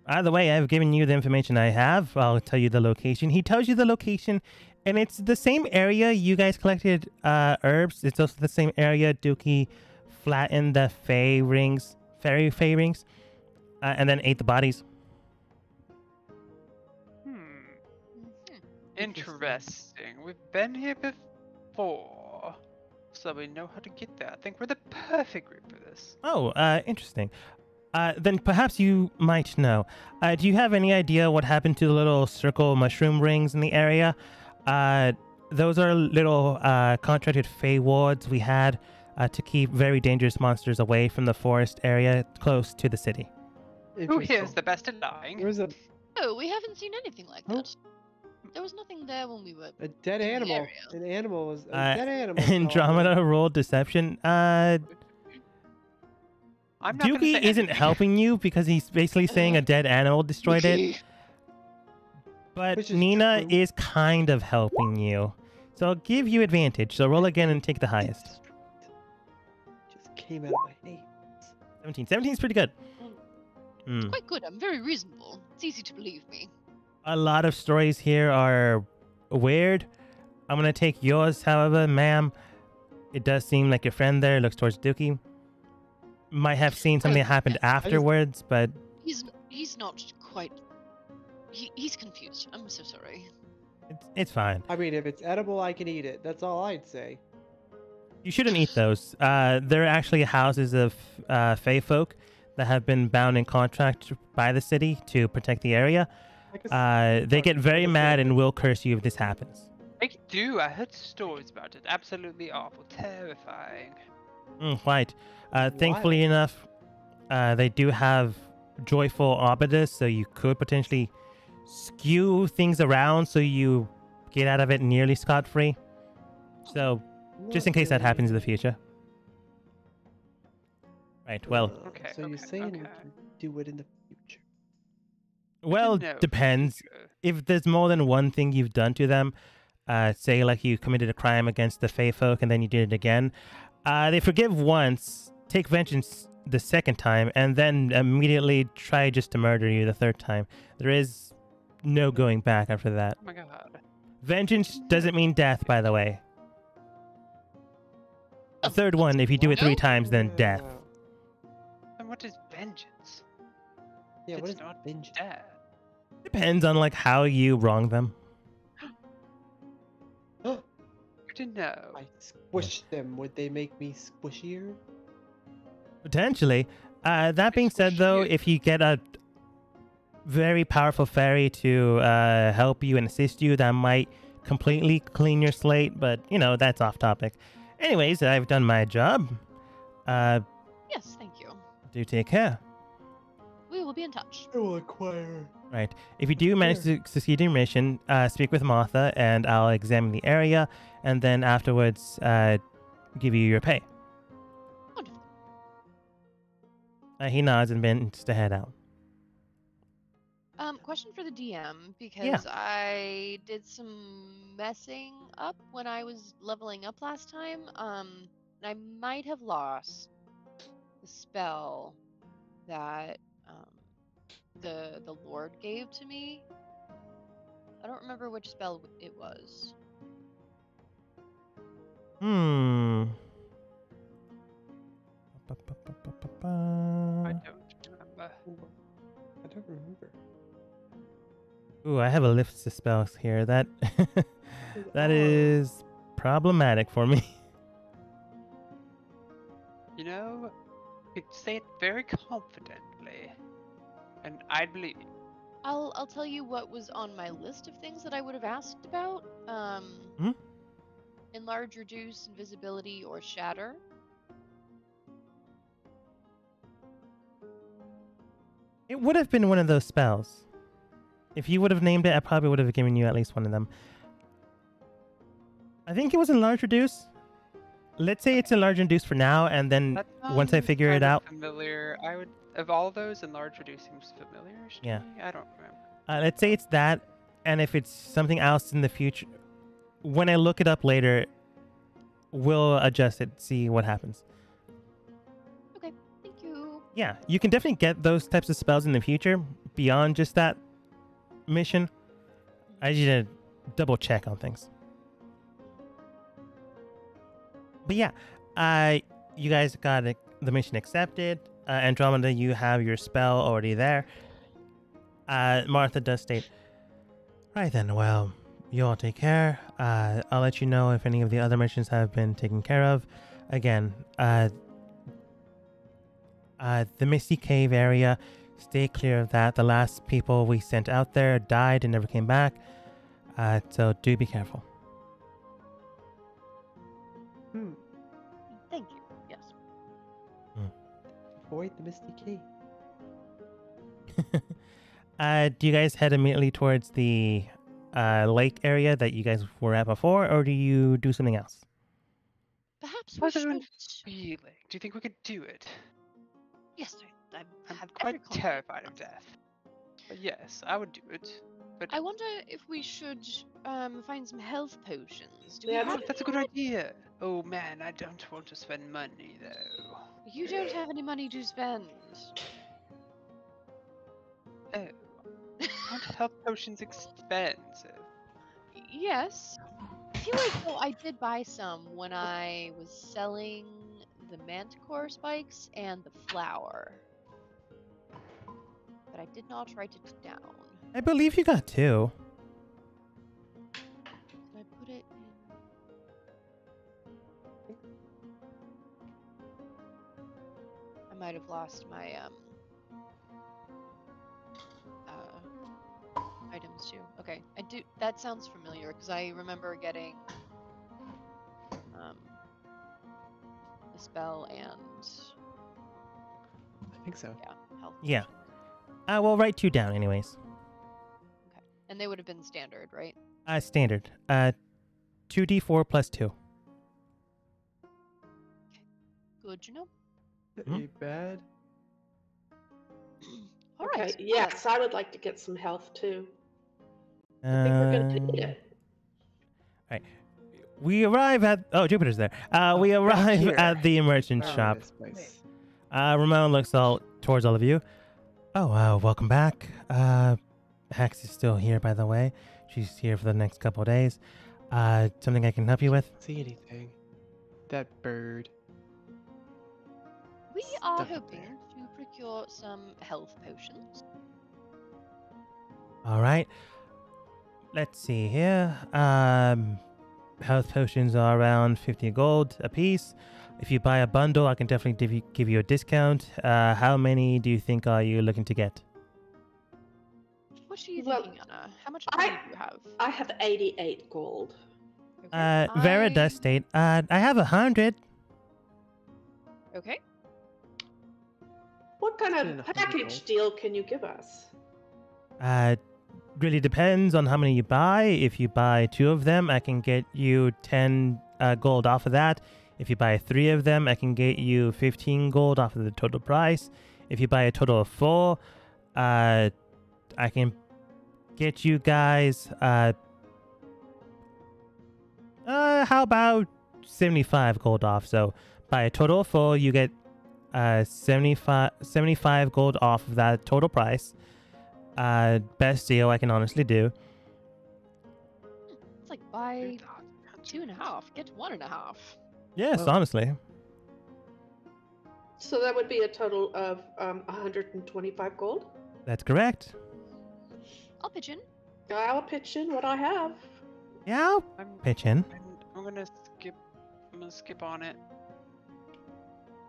Either way, I've given you the information I have. I'll tell you the location. He tells you the location, and it's the same area you guys collected herbs. It's also the same area Dookie flattened the fairy rings, and then ate the bodies. Interesting. We've been here before, so we know how to get there. I think we're the perfect group for this. Oh, interesting. Then perhaps you might know. Do you have any idea what happened to the little circle mushroom rings in the area? Those are little contracted fey wards we had to keep very dangerous monsters away from the forest area close to the city. Who here is the best at lying? There's a Oh, we haven't seen anything like Oh. that. There was nothing there when we were. dead in the animal. area. An animal was a dead animal. Andromeda rolled deception. I'm not gonna Dookie say isn't anything. helping you because he's basically saying a dead animal destroyed it. But Which is Nina true. is kind of helping you. So I'll give you advantage. So roll again and take the highest. Just came out of my hands. 17. 17 is pretty good. Hmm. Quite good. I'm very reasonable. It's easy to believe me. A lot of stories here are weird. I'm going to take yours, however, ma'am. It does seem like your friend there looks towards Dookie. Might have seen something that happened afterwards, but He's not quite. He's confused. I'm so sorry. it's fine. I mean, if it's edible, I can eat it. That's all I'd say. You shouldn't eat those. They're actually houses of Fey folk that have been bound in contract by the city to protect the area. They get very mad and will curse you if this happens. I do. I heard stories about it. Absolutely awful. Terrifying. Quite. Thankfully enough, they do have joyful arbiters, so you could potentially skew things around so you get out of it nearly scot-free. So, just in case that happens in the future. Right, well, Okay, So you're okay, saying we okay. can do it in the future? well, No, depends. future. If there's more than one thing you've done to them, say like you committed a crime against the Fey folk and then you did it again, they forgive once, take vengeance the second time, and then immediately try just to murder you the third time. There is no going back after that. Oh my god. Vengeance doesn't mean death, by the way. The third one, if you do it 3 times, then death. And what is vengeance? Yeah, what It's is not vengeance? death. Depends on like how you wrong them. Good to know. I squish them. Would they make me squishier? Potentially. That being said, though, if you get a very powerful fairy to help you and assist you, that might completely clean your slate, but, you know, that's off topic. Anyways, I've done my job. Yes, thank you. Do take care. We will be in touch. I will acquire. Right. If you do manage to succeed in your mission, speak with Martha, and I'll examine the area, and then afterwards give you your pay. Wonderful. He nods and bends to head out. Question for the DM, because I did some messing up when I was leveling up last time. I might have lost the spell that the Lord gave to me. I don't remember which spell it was. Hmm. I don't remember. I don't remember. Ooh, I have a list of spells here. That that is problematic for me. You know, you say it very confidently, and I'd believe you. I'll tell you what was on my list of things that I would have asked about. Hmm? Enlarge, reduce, invisibility, or shatter. It would have been one of those spells. If you would have named it, I probably would have given you at least one of them. I think it was enlarge reduce. Let's say it's enlarge reduce for now, and then That once I sounds figure it kind of out, familiar. I would, of all those, enlarge reduce seems familiar to Yeah. me. I don't remember. let's say it's that, and if it's something else in the future, when I look it up later, we'll adjust it, see what happens. Okay, thank you. Yeah, you can definitely get those types of spells in the future beyond just that mission. I just need to double check on things. But yeah, you guys got the mission accepted. Andromeda, you have your spell already there. Martha does state, right then, well, you all take care. I'll let you know if any of the other missions have been taken care of. Again, the Misty Cave area, stay clear of that. The last people we sent out there died and never came back. So do be careful. Thank you. Yes. Avoid the Misty Cave. Do you guys head immediately towards the lake area that you guys were at before, or do you do something else? Perhaps we How's should. everyone feeling? Do you think we could do it? Yes, I I'm have every quite confidence. terrified of death. But yes, I would do it. But I wonder if we should find some health potions. Do we Yeah, have that's a any good idea. Oh man, I don't want to spend money though. You don't have any money to spend. Oh, aren't health potions expensive? Yes. I feel like though I did buy some when I was selling the manticore spikes and the flour. But I did not write it down. I believe you got two. Did I put it in? I might have lost my items too. Okay, I do. That sounds familiar because I remember getting the spell and I think so. health. Yeah. potions. We'll write two down anyways. Okay, and they would have been standard, right? Standard. 2d4 plus 2. Good to know. Mhm. Ain't bad. All Okay, right. yes, I would like to get some health too. I think we're going to need it. We arrive at... Oh, Jupiter's there. We back arrive here. at the merchant Oh, shop. nice. Ramona looks towards all of you. Oh, welcome back. Hex is still here, by the way. She's here for the next couple of days. Something I can help you with? See anything? That bird. We are Stuck up hoping there. to procure some health potions. All right. Let's see here. Health potions are around 50 gold a piece. If you buy a bundle, I can definitely give you a discount. How many do you think are you looking to get? What are you Well, thinking, Anna? How much money do you have? I have 88 gold. Okay. Vera does state, I have 100. Okay. What kind Spend of 100 package gold. deal can you give us? Really depends on how many you buy. If you buy 2 of them, I can get you 10 gold off of that. If you buy 3 of them, I can get you 15 gold off of the total price. If you buy a total of 4, I can get you guys how about 75 gold off. So by a total of full, you get 75 gold off of that total price. Best deal I can honestly do. It's like buy 2.5, get 1.5. Yes, Well- honestly. So that would be a total of 125 gold. That's correct. I'll pitch in. I'll pitch in what I have. Yeah, I'll I'm, pitch in. I'm gonna skip. I'm gonna skip on it.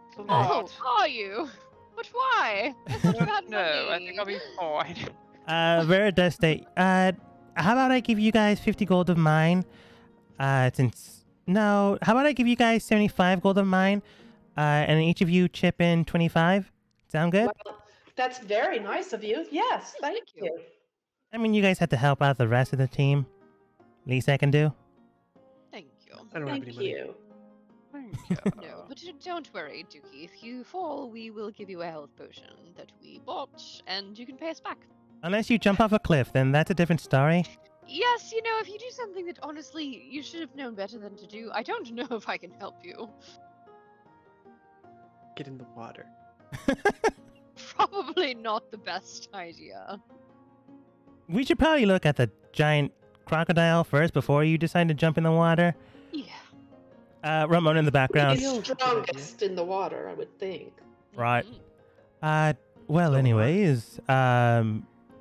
It's a Oh, lot. are you? But why? That's such bad No, I money. think I'll be fine. Vera does state, how about I give you guys 50 gold of mine? How about I give you guys 75 gold of mine? And each of you chip in 25? Sound good? Well, that's very nice of you. Yes, thank Thank you. you. I mean, you guys have to help out the rest of the team. Least I can do. Thank you. I don't have any Thank money. you. Thank you. No, but don't worry, Dookie. If you fall, we will give you a health potion that we bought, and you can pay us back. Unless you jump off a cliff, then that's a different story. Yes, you know, if you do something that honestly you should have known better than to do, I don't know if I can help you. Get in the water. Probably not the best idea. We should probably look at the giant crocodile first before you decide to jump in the water. Yeah. Ramon in the background. He's Feels a good idea. strongest in the water, I would think. Right. Mhm. Well, So anyways,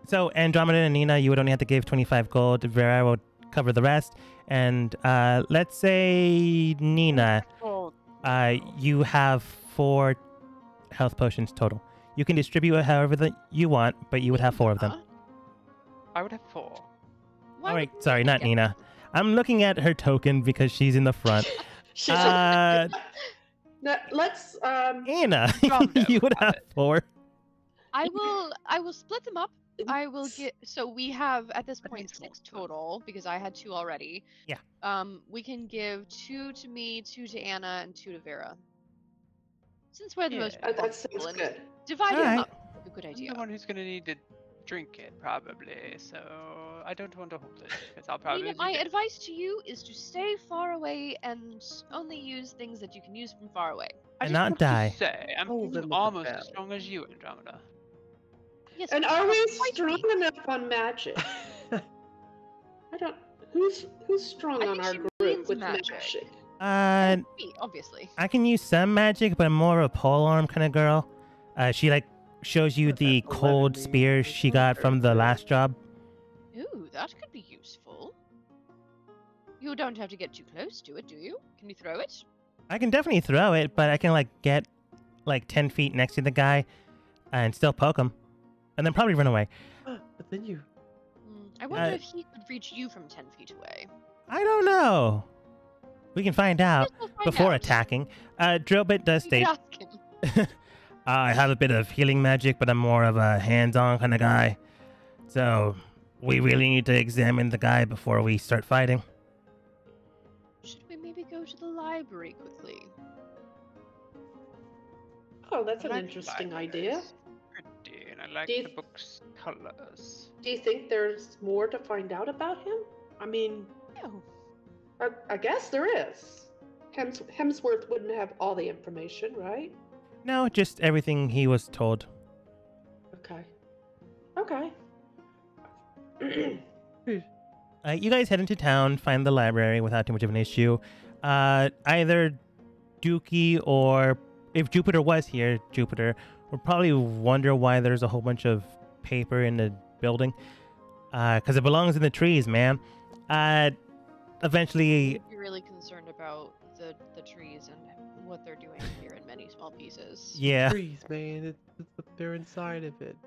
so Andromeda and Nina, you would only have to give 25 gold. Vera will cover the rest. And let's say Nina, Oh, you have 4 health potions total. You can distribute it however you want, but you would have 4 of them. Huh? I would have 4. Why All right, would sorry, not get Nina. I'm looking at her token because she's in the front. She's Uh, Now, let's Anna, Andromeda you would would have have 4. I will split them up. I will get so we have at this point 6 total because I had 2 already. Yeah. We can give 2 to me, 2 to Anna, and 2 to Vera. Since we're the most Yeah. that responsible sounds and good. dividing Alright. them up is a good I'm idea. the one who's gonna need to drink it, probably. So I don't want to hold it, because I'll probably Nina, be my dead. advice to you is to stay far away and only use things that you can use from far away. I and just not want die. to say, I'm Hold them with the almost bell. as strong as you, Andromeda. Yes, And but are not we quite strong me. enough on magic? I don't. Who's strong I on think our she group means with magic. magic? Me, obviously. I can use some magic, but I'm more of a polearm kind of girl. She shows you What's the that, cold 11 spear meters she got from the or- last job. Ooh, that could be useful. You don't have to get too close to it, do you? Can you throw it? I can definitely throw it, but I can get 10 feet next to the guy and still poke him, and then probably run away. But then you. I wonder if he could reach you from 10 feet away. I don't know. We can find out Guess we'll find before out. attacking. Drillbit does We state, could ask him. I have a bit of healing magic, but I'm more of a hands-on kind of guy. So we really need to examine the guy before we start fighting. Should we maybe go to the library quickly? Oh, that's I an like interesting libraries. idea. Pretty, and I like Do you the th- book's colors. Do you think there's more to find out about him? I mean, No. I guess there is. Hemsworth wouldn't have all the information, right? No, just everything he was told. Okay. Okay. You guys head into town, find the library without too much of an issue. Either Dookie or if Jupiter was here, Jupiter would probably wonder why there's a whole bunch of paper in the building. Because it belongs in the trees, man. Eventually, I'd be really concerned about the trees and what they're doing here in many small pieces. yeah, Trees, man. They're inside of it.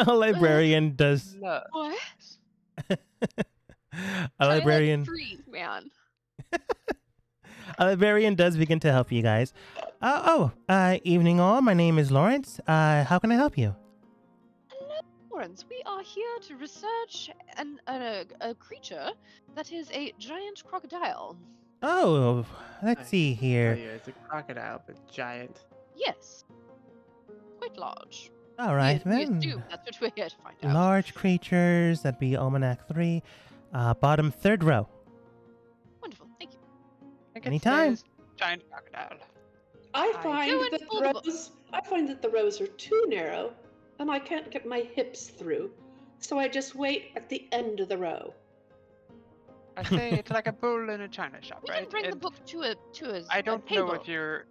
a librarian does. Look. What? A librarian. Trees, man. A librarian does begin to help you guys. Evening all. My name is Lawrence. How can I help you? Hello, Lawrence. We are here to research a creature that is a giant crocodile. Oh, let's Nice. see Oh, here. yeah, it's a crocodile, but giant. Yes. Quite large. All right we then. assume that's what we're here to find out. Large creatures. That'd be Almanac 3. Bottom third row. Wonderful. Thank you. think Anytime. it says giant crocodile. I I find do that enfold the book. the rows are too narrow, and I can't get my hips through. So I just wait at the end of the row. I say it's like a bull in a china shop, We right? can bring the And book to a I don't know table. if you're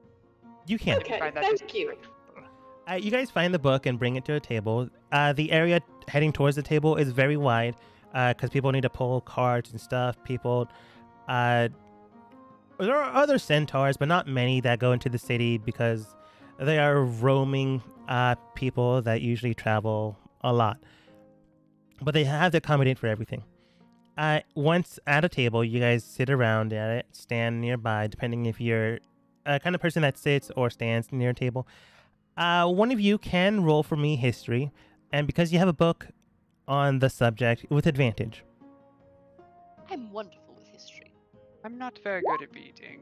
You can. Okay, find that thank you. disrespectful. You guys find the book and bring it to a table. The area heading towards the table is very wide because people need to pull carts and stuff. There are other centaurs, but not many that go into the city because they are roaming people that usually travel a lot. But they have to accommodate for everything. Once at a table, you guys sit around at it, stand nearby, depending if you're a kind of person that sits or stands near a table. One of you can roll for me history, and because you have a book on the subject, with advantage. I'm wonderful with history. I'm not very good at reading.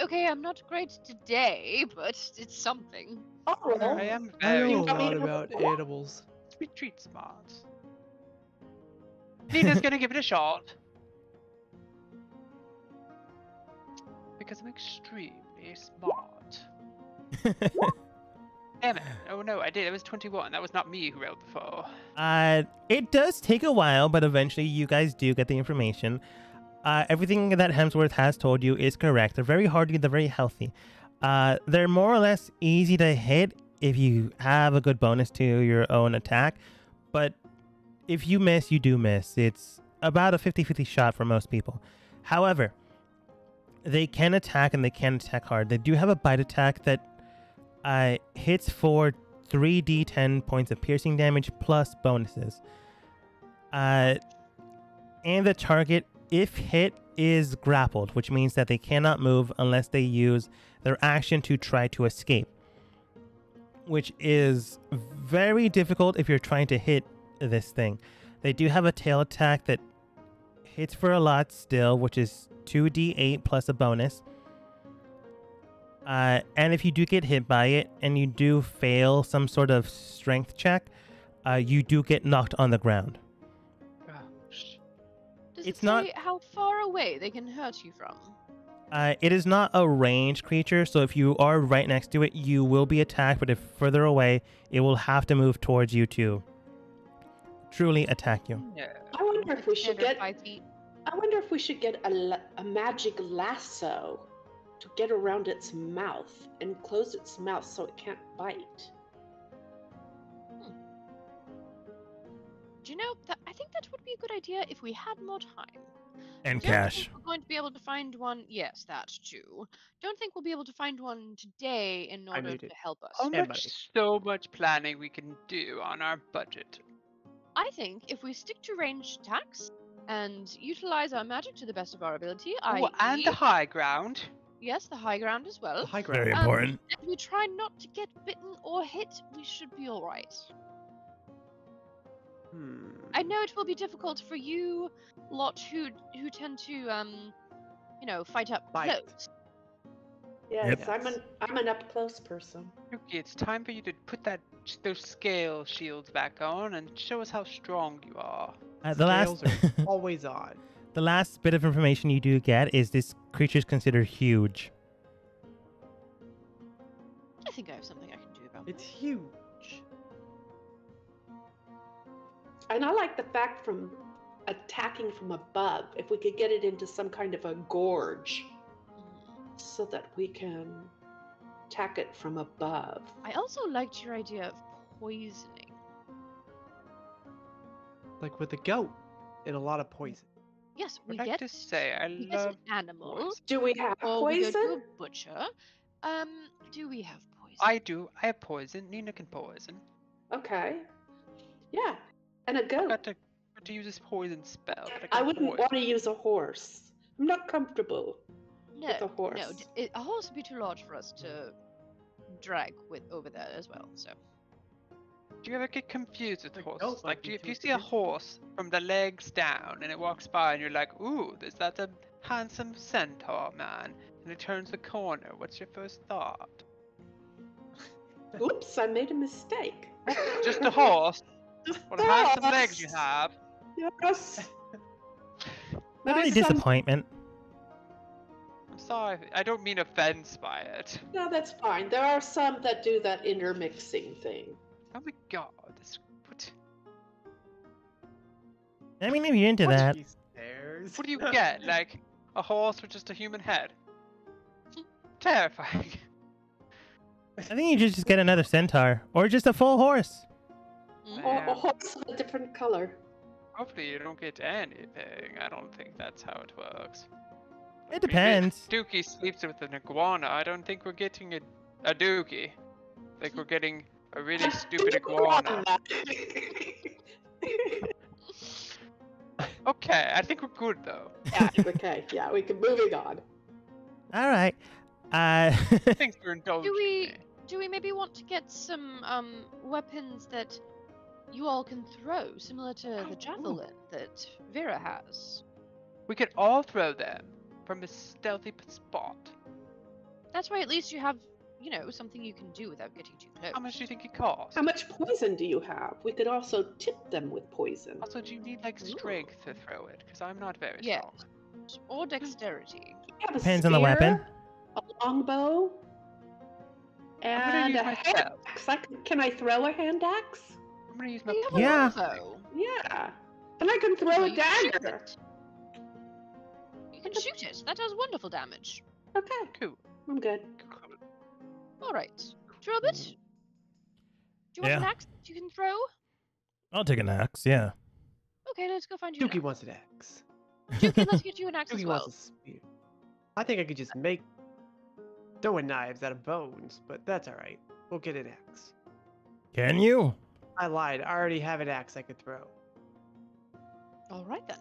Okay, I'm not great today, but it's something. I'll roll. I am I very know a want me lot to about roll? animals. street smart. Nina's gonna give it a shot. Because I'm extremely smart. Damn it. Oh no, I did. It was 21. That was not me who rolled before. It does take a while, but eventually you guys do get the information. Everything that Hemsworth has told you is correct. They're very hardy, they're very healthy. They're more or less easy to hit if you have a good bonus to your own attack. But if you miss, you do miss. It's about a 50-50 shot for most people. However, they can attack and they can attack hard. They do have a bite attack that hits for 3d10 points of piercing damage plus bonuses. And the target, if hit, is grappled, which means that they cannot move unless they use their action to try to escape, which is very difficult if you're trying to hit this thing. They do have a tail attack that hits for a lot still, which is 2d8 plus a bonus. And if you do get hit by it and you do fail some sort of strength check, you do get knocked on the ground. Gosh. Does It's it say not- how far away they can hurt you from? It is not a ranged creature, so if you are right next to it, you will be attacked, but if further away, it will have to move towards you to truly attack you. No. I wonder if we should Standard get. 5 feet. I wonder if we should get a magic lasso to get around its mouth and close its mouth so it can't bite. Do you know that I think that would be a good idea if we had more time. And Don't cash. think we're going to be able to find one. Yes, that too. Don't think we'll be able to find one today in order need to it. help us. How And much, so much planning we can do on our budget. I think if we stick to ranged attacks and utilize our magic to the best of our ability, Oh, and the high ground. yes, the high ground as well, The high ground. Very important. and we try not to get bitten or hit, we should be all right. I know it will be difficult for you lot who tend to fight up Bite. close. Yes, Yep. I'm an up close person. Okay, it's time for you to put those scale shields back on and show us how strong you are. Scales are always on. The last bit of information you do get is this creature is considered huge. I think I have something I can do about It's huge. And I like the fact from attacking from above, if we could get it into some kind of a gorge that. so that we can attack it from above. I also liked your idea of poisoning. Like with a goat and a lot of poison. Yes, I'd we like get to say I we get love an animal, poison. Do we have or we go to poison? a butcher. Do we have poison? I do. I have poison. Nina can poison. Okay. Yeah. And a I goat. got to use this poison spell. But I can wouldn't poison. want to use a horse. I'm not comfortable. no, with a horse. No, a horse would be too large for us to drag with over there as well. So Do you ever get confused with Like, horses? goat might be If too you see a confusing. horse from the legs down and it walks by and you're like, ooh, is that a handsome centaur man? And it turns the corner, what's your first thought? Oops, I made a mistake. Just a horse? Just What handsome horse. legs you have. Yes. Not a Maybe some- disappointment. I'm sorry. I don't mean offense by it. No, that's fine. There are some that do that intermixing thing. Oh my god. This, what, I mean, if you're into that, He stares. what do you get? Like, a horse with just a human head? Terrifying. I think you should just get another centaur or just a full horse. Mm. Or Yeah. a horse of a different color. Hopefully you don't get anything. I don't think that's how it works. It depends. Dookie sleeps with an iguana. I don't think we're getting a Dookie. I think we're getting a really stupid iguana. Okay, I think we're good though. Yeah, okay. Yeah, we can moving on. All right. Thanks for indulging me. Do we maybe want to get some weapons that you all can throw, similar to the javelin that Vera has? We could all throw them from a stealthy spot. That's why at least you have, you know, something you can do without getting too close. How much do you think it costs? How much poison do you have? We could also tip them with poison. Also, do you need like strength to throw it? Because I'm not very Yes. strong. Or dexterity. You have a Depends on the spear, weapon. A longbow, I'm gonna and use a my hand spell. axe. Can I throw a hand axe? I'm gonna use my You have a Yeah. longbow. Yeah. And I can throw So a you can shoot dagger. it. You can shoot it. That does wonderful damage. Okay, Cool. I'm good. All right, Drobit. Do you want an Yeah. axe that you can throw? I'll take an axe. Yeah. Okay, let's go find you. Dookie wants an axe. Dookie, let's get you an axe Dookie as wants well. a spear. I think I could just make throwing knives out of bones, but that's all right. We'll get an axe. Can you? I lied. I already have an axe I could throw. All right then.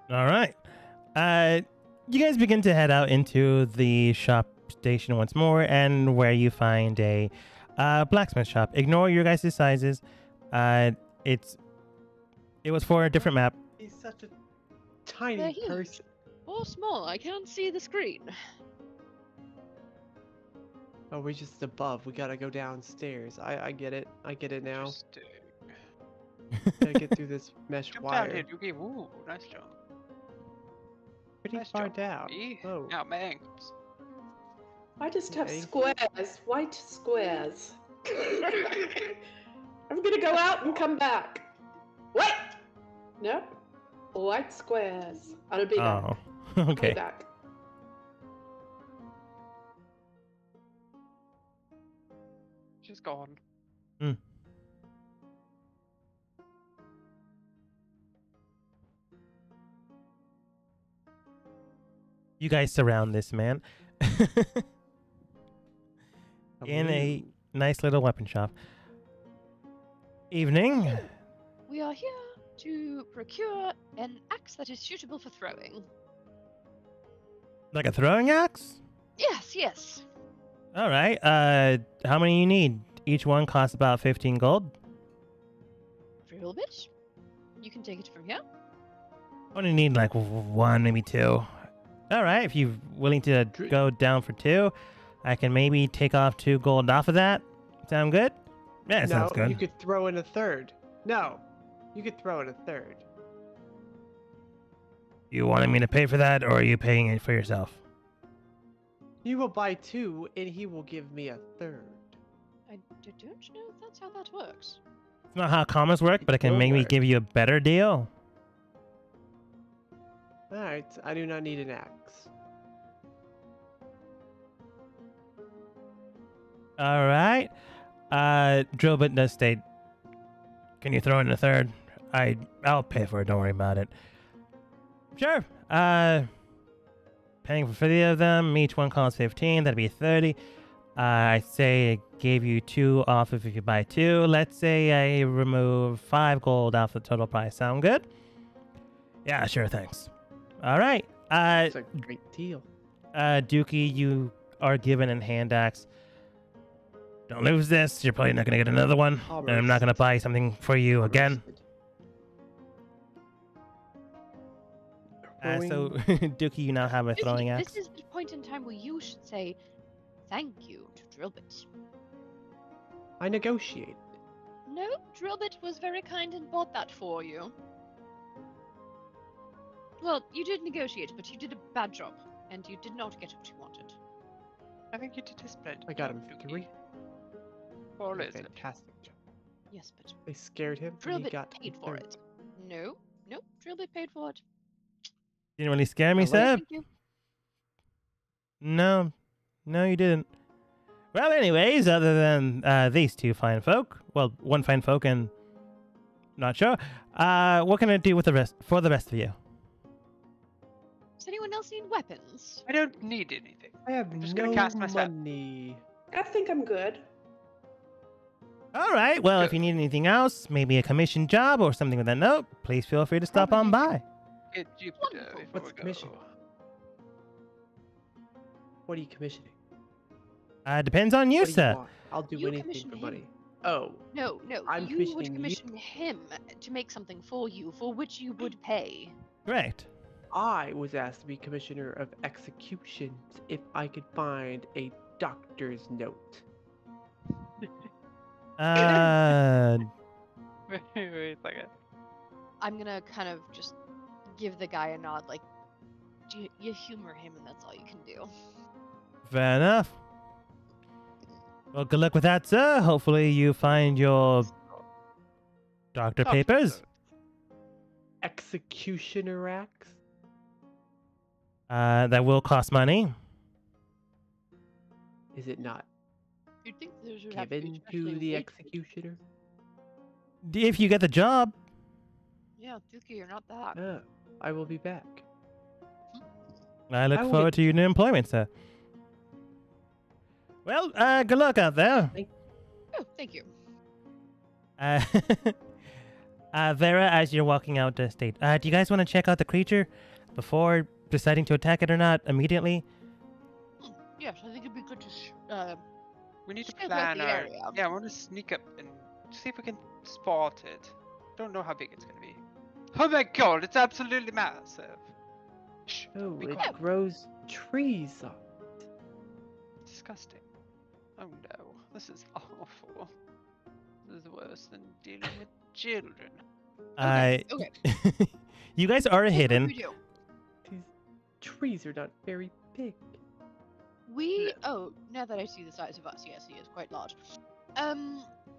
All right. You guys begin to head out into the shop station once more, and where you find a blacksmith shop. Ignore your guys' sizes. It was for a different map. He's such a tiny They're huge. person. Or small. I can't see the screen. Oh, we're just above. We gotta go downstairs. I get it. I get it now. Interesting. Gotta get through this mesh Jump down here, wire. Dookie. Ooh, nice jump. Pretty Nice far jump. down. Me? Oh. Now my ankles. I just have Okay. squares, white squares. I'm gonna go out and come back. What? No? White squares. I'll be back. Oh, I'll be okay. back. She's gone. You guys surround this man in a nice little weapon shop. Evening. We are here to procure an axe that is suitable for throwing. Like a throwing axe? Yes, yes. All right. How many you need? Each one costs about 15 gold. For a little bit. You can take it from here. I only need like one, maybe two. All right. If you're willing to go down for two, I can maybe take off 2 gold off of that. Sound good? Yeah, it sounds good. You could throw in a third. No, you could throw in a third. You wanted me to pay for that, or are you paying it for yourself? You will buy 2, and he will give me a third. I don't know if that's how that works. It's not how commas work, but I can will maybe work. give you a better deal. All right, I do not need an axe. All right. Drillbit does state, can you throw in a third? I'll pay for it. Don't worry about it. Sure. Paying for 50 of them. Each one costs 15. That'd be 30. I say I gave you 2 off if you buy 2. Let's say I remove 5 gold off the total price. Sound good? Yeah, sure. Thanks. All right. It's a great deal. Dookie, you are given a hand axe. Don't lose this. You're probably not going to get another one. And I'm not going to buy something for you again. So, Dookie, you now have a throwing axe. This is the point in time where you should say thank you to Drillbit. I negotiated. No, Drillbit was very kind and bought that for you. Well, you did negotiate, but you did a bad job. and you did not get what you wanted. I think you did a splendid I got job, him Dookie. 3. Or Did a is it? fantastic job. Yes, but They scared him, and he Drillbit got paid for 3. it. No, nope, Drillbit paid for it. Didn't really scare me, I like- sir. Thank you. No, you didn't. Well, anyways, other than these two fine folk, well, one fine folk and not sure. What can I do with the rest for the rest of you? Does anyone else need weapons? I don't need anything. I have I'm just no gonna cast my spell. money. I think I'm good. All right. Well, if Good. you need anything else, maybe a commission job or something with that note, please feel free to stop on by. Get Jupiter Wonderful. before What's we go. commission? What are you commissioning? Depends on you, What do you sir. want? I'll do You anything commission for him. money. Oh, No, I'm you would commissioning you. commission him to make something for you, for which you would pay. Correct. I was asked to be commissioner of executions if I could find a doctor's note. Wait a second. I'm gonna kind of just give the guy a nod, like, you humor him, and that's all you can do. Fair enough. Well, good luck with that, sir. Hopefully you find your doctor Doctor papers. note. Executioner axe? That will cost money. Is it not You'd think there should have to be given especially to the weight. executioner? If you get the job. Yeah, Dookie, you're not that. Oh, I will be back. I look I will forward get- to your new employment, sir. Well, good luck out there. Oh, thank you. Uh, Vera, as you're walking out the state, do you guys want to check out the creature before deciding to attack it or not immediately? Yes, I think it'd be good to We need to Scope out plan the our. area. Yeah, I want to sneak up and see if we can spot it. Don't know how big it's gonna be. Oh my god, it's absolutely massive. Shh, Oh, be it quiet. grows trees on. Disgusting. Oh no, this is awful. This is worse than dealing with children. Okay. okay. You guys are Here's what hidden. we do. These trees are not very big. We now that I see the size of us, yes, he is quite large.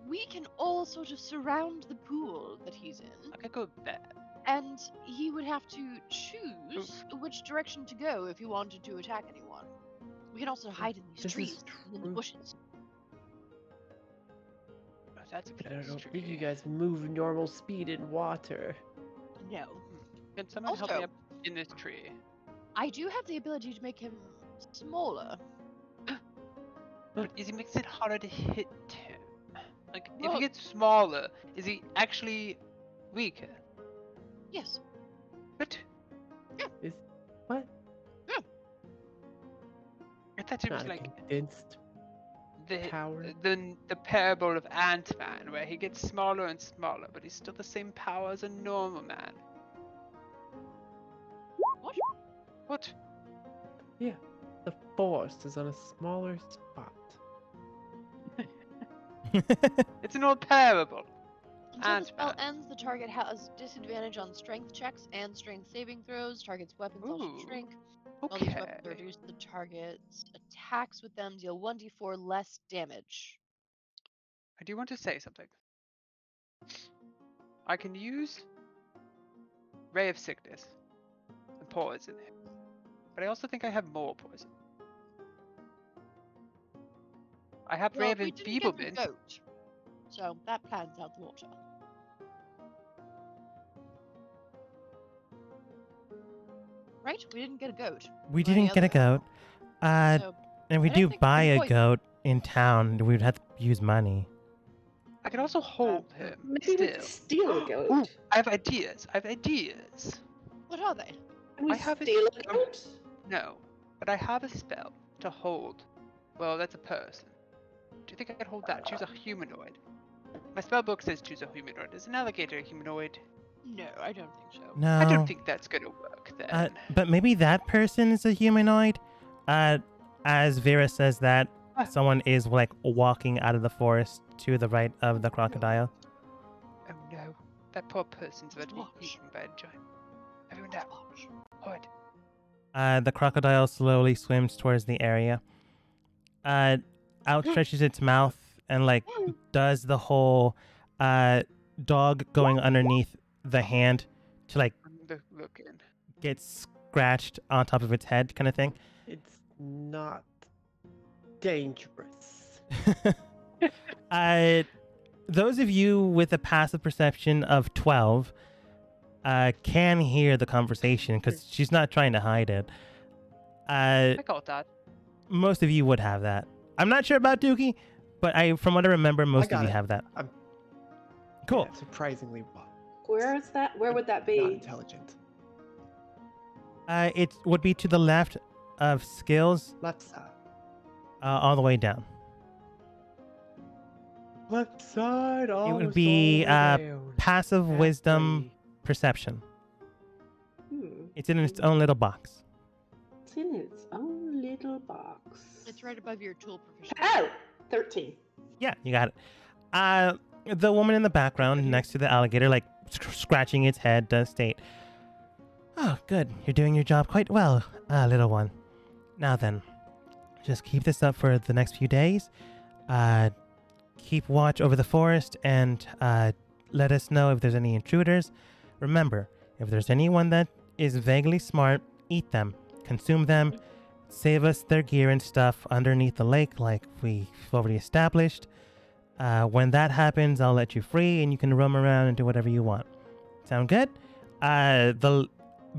We can all sort of surround the pool that he's in, I could go there. and he would have to choose which direction to go if he wanted to attack anyone. We can also hide in these This is trees, and in the true. bushes. Oh, that's a I close don't tree. think you guys move normal speed in water. No, Can someone help me Also- up in this tree? I do have the ability to make him smaller. But is it makes it harder to hit him? Like, if Well- he gets smaller, is he actually weaker? Yes. But Is what? I thought it was Not a like condensed the power. the parable of Ant-Man, where he gets smaller and smaller, but he's still the same power as a normal man. What? What? Yeah, the force is on a smaller spot. It's an old parable. Until the spell Ant-Man. ends, the target has disadvantage on strength checks and strength saving throws. Target's weapons also Ooh, shrink. While these Okay. weapons reduce the target's attacks with them deal 1d4 less damage. I do want to say something. I can use Ray of Sickness and poison him, but I also think I have more poison. I have Ray Well, of we didn't get the Enfeeblement. goat, so that plan's out the water. Right? We didn't get a goat. We or any didn't get a other goat. Uh, So, and we I don't do think we buy can a poison. goat in town. We would have to use money. I can also hold him Maybe we could still. steal a goat. Ooh, I have ideas. I have ideas. what are they? Can we I have a steal a spell. goat? No, but I have a spell to hold. Well, that's a person. Do you think I could hold that? Choose a humanoid. My spell book says choose a humanoid. Is an alligator a humanoid? No, I don't think so. No. I don't think that's gonna work then. But maybe that person is a humanoid. As Vera says that, Ah. someone is like walking out of the forest to the right of the crocodile. Oh no, that poor person's about to be Watch. eaten by a giant. Everyone down. Watch. Hold. The crocodile slowly swims towards the area. Outstretches its mouth and like does the whole dog going underneath the hand to like I'm looking. get scratched on top of its head kind of thing. It's not dangerous. Those of you with a passive perception of 12 can hear the conversation because she's not trying to hide it. I got that. Most of you would have that. I'm not sure about Dookie, but from what I remember, most got of you it. have that. I'm- Cool. Yeah, surprisingly well. Where is that? Where would that Not be? intelligent. It would be to the left of skills, Left side. all the way down. Left side. Almost be, all the way down. Passive wisdom Halfway. perception. Hmm. It's in its own little box. It's in its own little box. It's right above your tool proficiency. Oh, 13. Yeah, you got it. The woman in the background next to the alligator, like scratching its head, does state, "Oh, good. You're doing your job quite well, little one. Now then, just keep this up for the next few days. Keep watch over the forest and let us know if there's any intruders. Remember, if there's anyone that is vaguely smart, eat them, consume them, save us their gear and stuff underneath the lake like we've already established. When that happens, I'll let you free and you can roam around and do whatever you want. Sound good?" The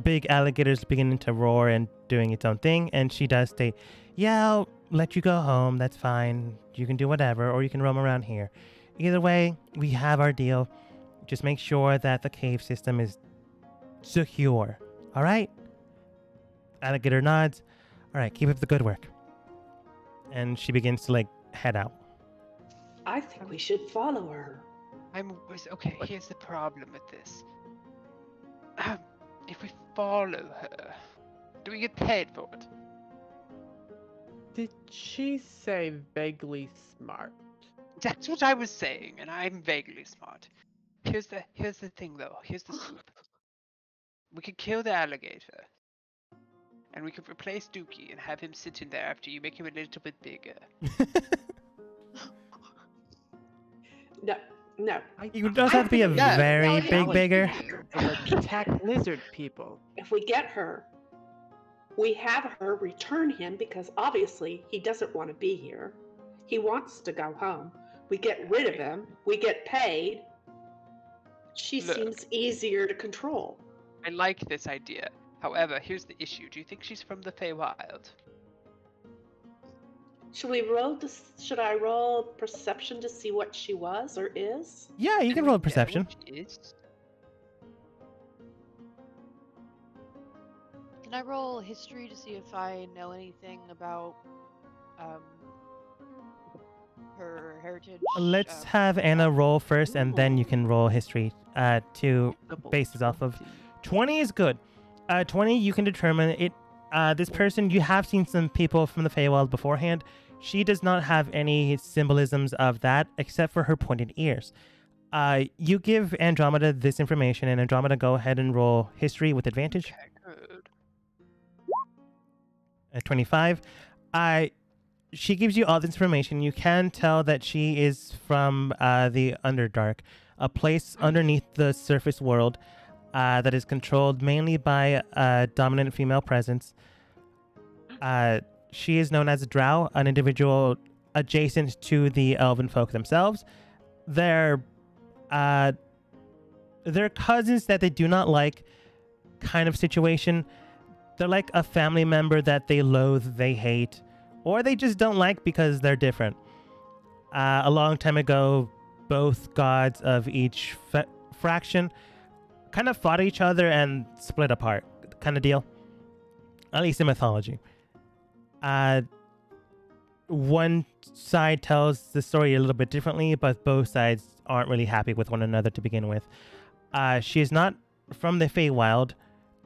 big alligator's beginning to roar and doing its own thing, and she does state, "Yeah, I'll let you go home. That's fine. You can do whatever, or you can roam around here. Either way, we have our deal. Just make sure that the cave system is secure. All right?" Alligator nods. "All right, keep up the good work." And she begins to like head out. I think we should follow her. Okay, here's the problem with this. If we follow her, do we get paid for it? Did she say vaguely smart? That's what I was saying, and I'm vaguely smart. Here's the thing, though. Here's the scoop. We could kill the alligator, and we could replace Dookie and have him sit in there after you make him a little bit bigger. No. You does have to be a Yeah, very big bigger. And attack lizard people. If we get her, we have her return him because obviously he doesn't want to be here. He wants to go home. We get rid of him. We get paid. She Look. seems easier to control. I like this idea. However, here's the issue. Do you think she's from the Feywild? Should I roll perception to see what she was or is? Yeah, you Do can we roll know perception. what she is? Can I roll history to see if I know anything about her heritage? Let's have Anna roll first, and then you can roll history to Double bases off of 20. 20 is good. 20, you can determine it. This person, you have seen some people from the Feywild beforehand. She does not have any symbolisms of that except for her pointed ears. You give Andromeda this information, and Andromeda, go ahead and roll history with advantage. Okay, good. 25. She gives you all this information. You can tell that she is from the Underdark, a place underneath the surface world that is controlled mainly by a dominant female presence. She is known as a drow, an individual adjacent to the elven folk themselves. They're cousins that they do not like kind of situation. They're like a family member that they loathe, they hate, or they just don't like because they're different. A long time ago, both gods of each fraction kind of fought each other and split apart, kind of deal. At least in mythology. One side tells the story a little bit differently, but both sides aren't really happy with one another to begin with. She is not from the Feywild,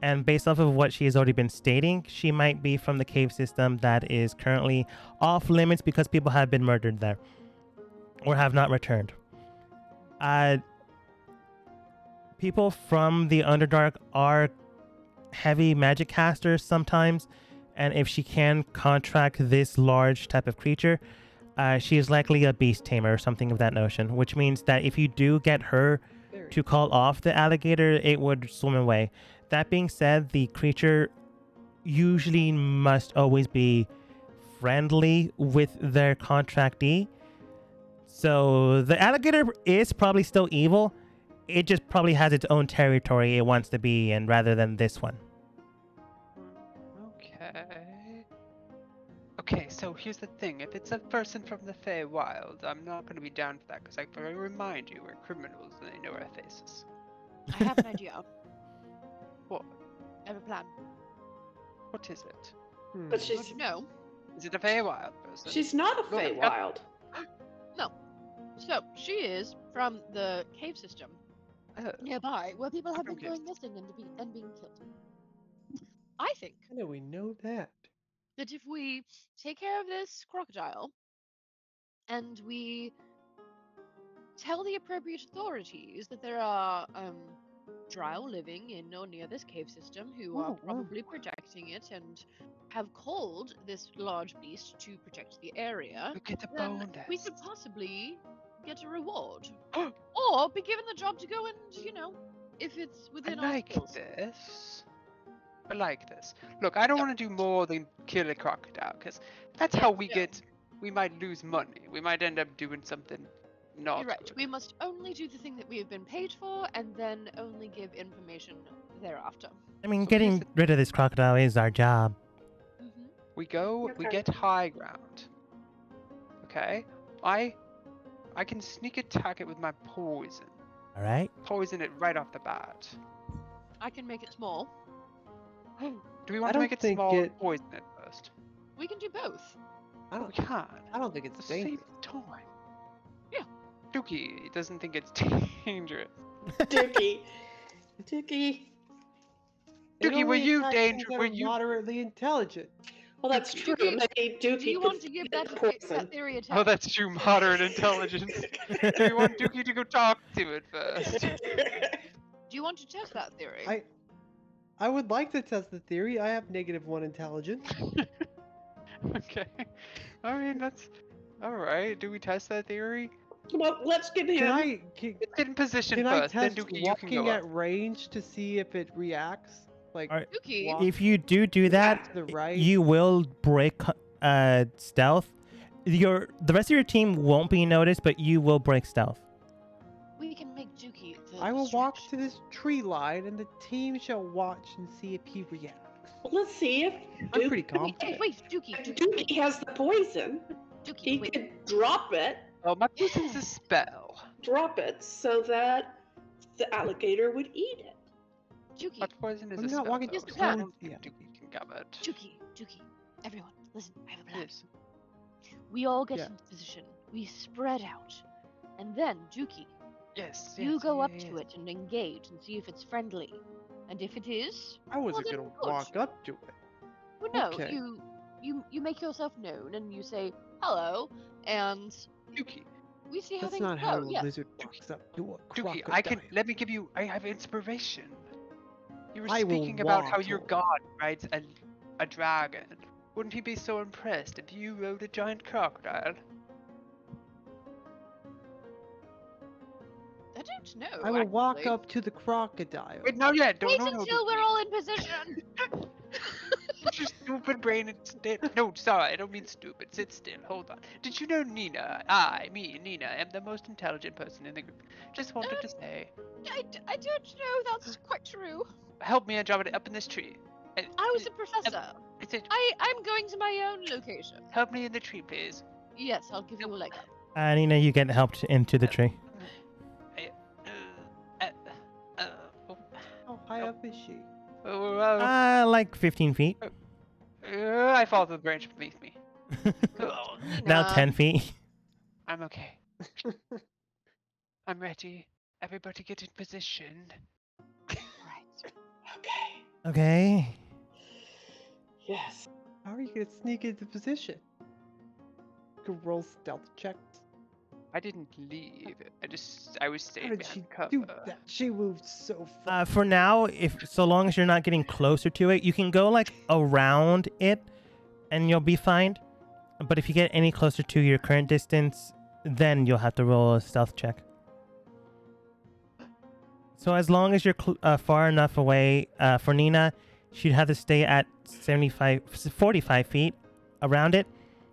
and based off of what she has already been stating, she might be from the cave system that is currently off limits because people have been murdered there or have not returned. People from the Underdark are heavy magic caster sometimes, and if she can contract this large type of creature, she is likely a beast tamer or something of that notion, which means that if you do get her Very to call off the alligator, it would swim away. That being said, the creature usually must always be friendly with their contractee. So the alligator is probably still evil. It just probably has its own territory it wants to be in rather than this one. Okay. Okay, so here's the thing. If it's a person from the Feywild, I'm not going to be down for that because I remind you, we're criminals and they know our faces. I have an idea. What? I have a plan. What is it? But Don't she's you know? Is it a Feywild person? she's not a Look, Feywild. No. So she is from the cave system Oh, nearby, where people have I'm been going confused. missing and being killed. I think How do we know that? that if we take care of this crocodile and we tell the appropriate authorities that there are drow living in or near this cave system who are Ooh, ooh. probably protecting it and have called this large beast to protect the area, Look at the then bone we could nest. possibly get a reward. Or be given the job to go and, if it's I within our like skills. this. I like this. Look, I don't So- want to do more than kill a crocodile, because that's Yeah, how we no. get. We might lose money. We might end up doing something not You're right. good. We must only do the thing that we have been paid for and then only give information thereafter. I mean, So getting here's the- rid of this crocodile is our job. Mm-hmm. We go. We Okay. get high ground. Okay. I can sneak attack it with my poison. All right. Poison it right off the bat. I can make it small. Do we I want to don't make it think small or it- poison it first? We can do both. I We don't. can. I don't think At it's the same dangerous. time. Yeah. Dookie doesn't think it's dangerous. Dookie. Dookie. It Dookie, were only you attacks things danger- that were are you- moderately intelligent. Well, that's Dookie. true. Dookie, Maybe Dookie Do you could want to give feed that, it that poison. theory a test? Oh, that's true. Moderate intelligence. Do you want Dookie to go talk to it first? Do you want to test that theory? I would like to test the theory. I have -1 intelligence. Okay. I mean, that's all right. Do we test that theory? Well, let's give him. Can I can, Let's get in position can I first. Then test Dookie, you can walking go at up. range to see if it reacts? Like Alright. Dookie, walk If you do that, to the right. you will break stealth. The rest of your team won't be noticed, but you will break stealth. we can make Dookie the I will walk distraction. to this tree line, and the team shall watch and see if he reacts. Let's see if I'm pretty Wait, confident. wait, Dookie, Dookie has the poison. Dookie, He wait. could drop it Oh, my poison's a spell. so that the alligator would eat it. Dookie, My poison is I'm a not spell. walking though, Here's the so I plan. don't think Yeah. Dookie can cover it. Dookie, everyone, listen, I have a plan. Yes. We all get Yeah. into position. We spread out. And then, Dookie, Yes. you yes, go yeah, up yes. to it and engage and see if it's friendly. And if it is, I wasn't then gonna good. walk up to it. well, no, Okay. you make yourself known and you say hello, and Dookie, we see how That's things not how go. a Yeah. lizard walks up to a crocodile. Dookie, I can. Let me give you. I have inspiration. You were I will speaking about how your waddle. god rides a dragon. Wouldn't he be so impressed if you rode a giant crocodile? I don't know. I will walk actually. up to the crocodile. Wait, not yet. Don't. Wait No, no, until we're Dookie. all in position. Put your stupid brain in still. No, sorry, I don't mean stupid. Sit still. Hold on. Did you know Nina? Nina, am the most intelligent person in the group. Just wanted to say. I don't know. That's quite true. Help me, Andromeda, up in this tree. I was a professor. It's it. I'm going to my own location. Help me in the tree, please. Yes, I'll give you a leg up. Nina, you get helped into the tree. Oh, How high up is she? Like 15 feet. I fall to the branch beneath me. Oh, Now Nina. 10 feet. I'm okay. I'm ready. Everybody get in position. Right. Okay. Okay. Yes. How are you gonna sneak into position? You can roll stealth checks. I didn't leave. I was How staying did behind she cover. do that? She moved so fast. For now, so long as you're not getting closer to it, you can go like around it, and you'll be fine. But if you get any closer to your current distance, then you'll have to roll a stealth check. So as long as you're far enough away, for Nina, she'd have to stay at 45 feet around it.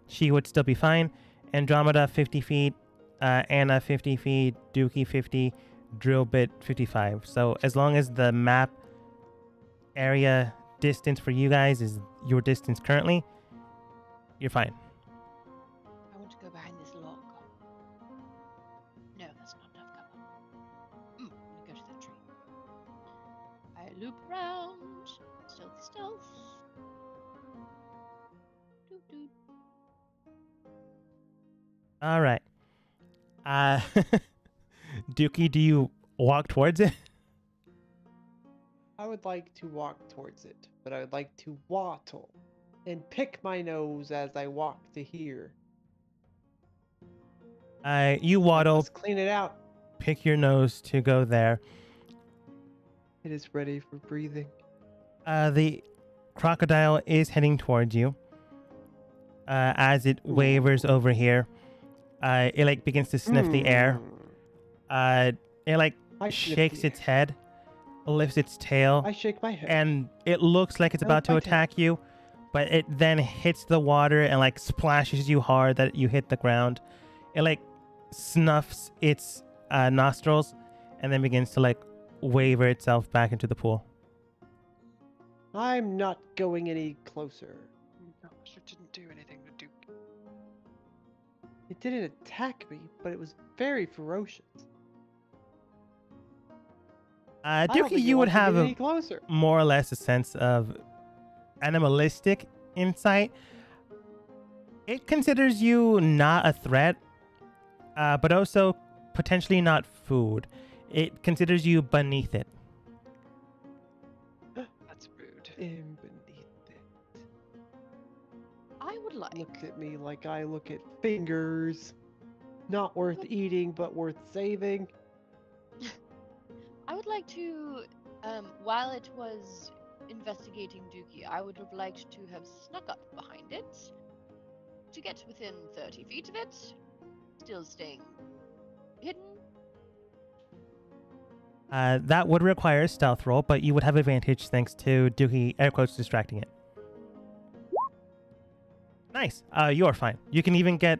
She would still be fine. Andromeda 50 feet, Anna 50 feet, Dookie 50, Drillbit 55. So as long as the map area distance for you guys is your distance currently, you're fine. I want to go behind this log. No, that's not enough cover. I'm gonna go to that tree. I loop around. Stealth. Doot doot. All right. Dookie, do you walk towards it? I would like to walk towards it, but I would like to waddle and pick my nose as I walk to here. You waddle, Let's clean it out. pick your nose to go there. It is ready for breathing. The crocodile is heading towards you. As it wavers over here, it like begins to sniff the air. It like I sniff shakes the its head, lifts its tail, I shake my head. and it looks like it's I about to lift my tail. attack you, but it then hits the water and like splashes you hard that you hit the ground. It like snuffs its nostrils and then begins to like waver itself back into the pool. I'm not going any closer. No, it didn't do anything to Duke. It didn't attack me, but it was very ferocious. I don't Dookie, think you would wants to have get any closer. more or less a sense of animalistic insight. It considers you not a threat, but also potentially not food. It considers you beneath it. That's rude. In beneath it. I would like. Look at me like I look at fingers. Not worth eating, but worth saving. I would like to, while it was investigating Dookie, I would have liked to have snuck up behind it to get within 30 feet of it, still staying hidden. That would require a stealth roll, but you would have advantage thanks to Dookie air quotes distracting it. Nice. You're fine. You can even get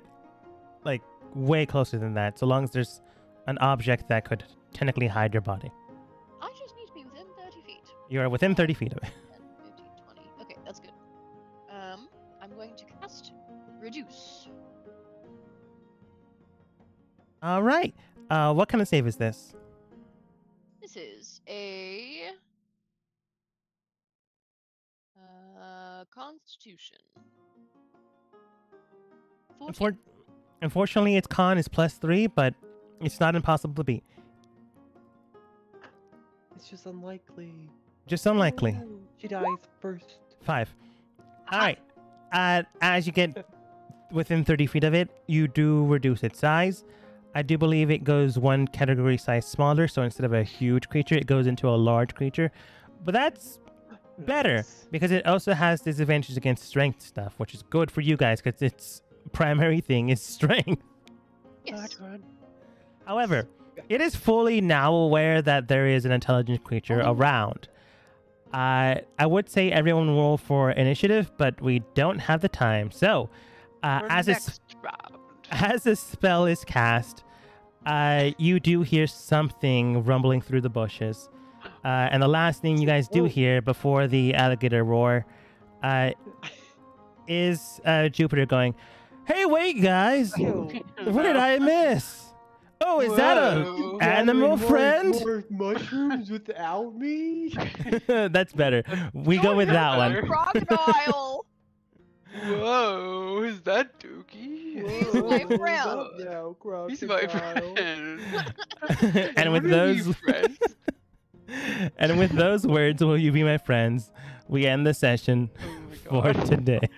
like way closer than that, so long as there's an object that could technically hide your body. I just need to be within 30 feet. You are within 30 feet of it. 10, 15, 20. Okay, that's good. I'm going to cast Reduce. All right. What kind of save is this? This is a Constitution. 14. Unfortunately, its con is +3, but it's not impossible to beat. It's just unlikely. Just unlikely. Oh, she dies first. 5. All right. As you get within 30 feet of it, you do reduce its size. I do believe it goes one category size smaller, so instead of a huge creature, it goes into a large creature. But that's better, Nice. because it also has disadvantages against strength stuff, which is good for you guys, because its primary thing is strength. Yes. However, it is fully now aware that there is an intelligent creature Oh. around. I would say everyone roll for initiative, but we don't have the time. So, For as next round. as a spell is cast, you do hear something rumbling through the bushes. And the last thing you guys do Oh. hear before the alligator roar is Jupiter going, "Hey, wait, guys! Yo, What did I miss? Oh, is that Whoa. a animal gathering friend?" more mushrooms without me? That's better. We go with that one. Crocodile. Whoa, is that Dookie? He's my Whoa, friend. what's up now, He's my crocodile? friend. And with What are we, those friends? and with those words, will you be my friends? We end the session Oh my for God. today.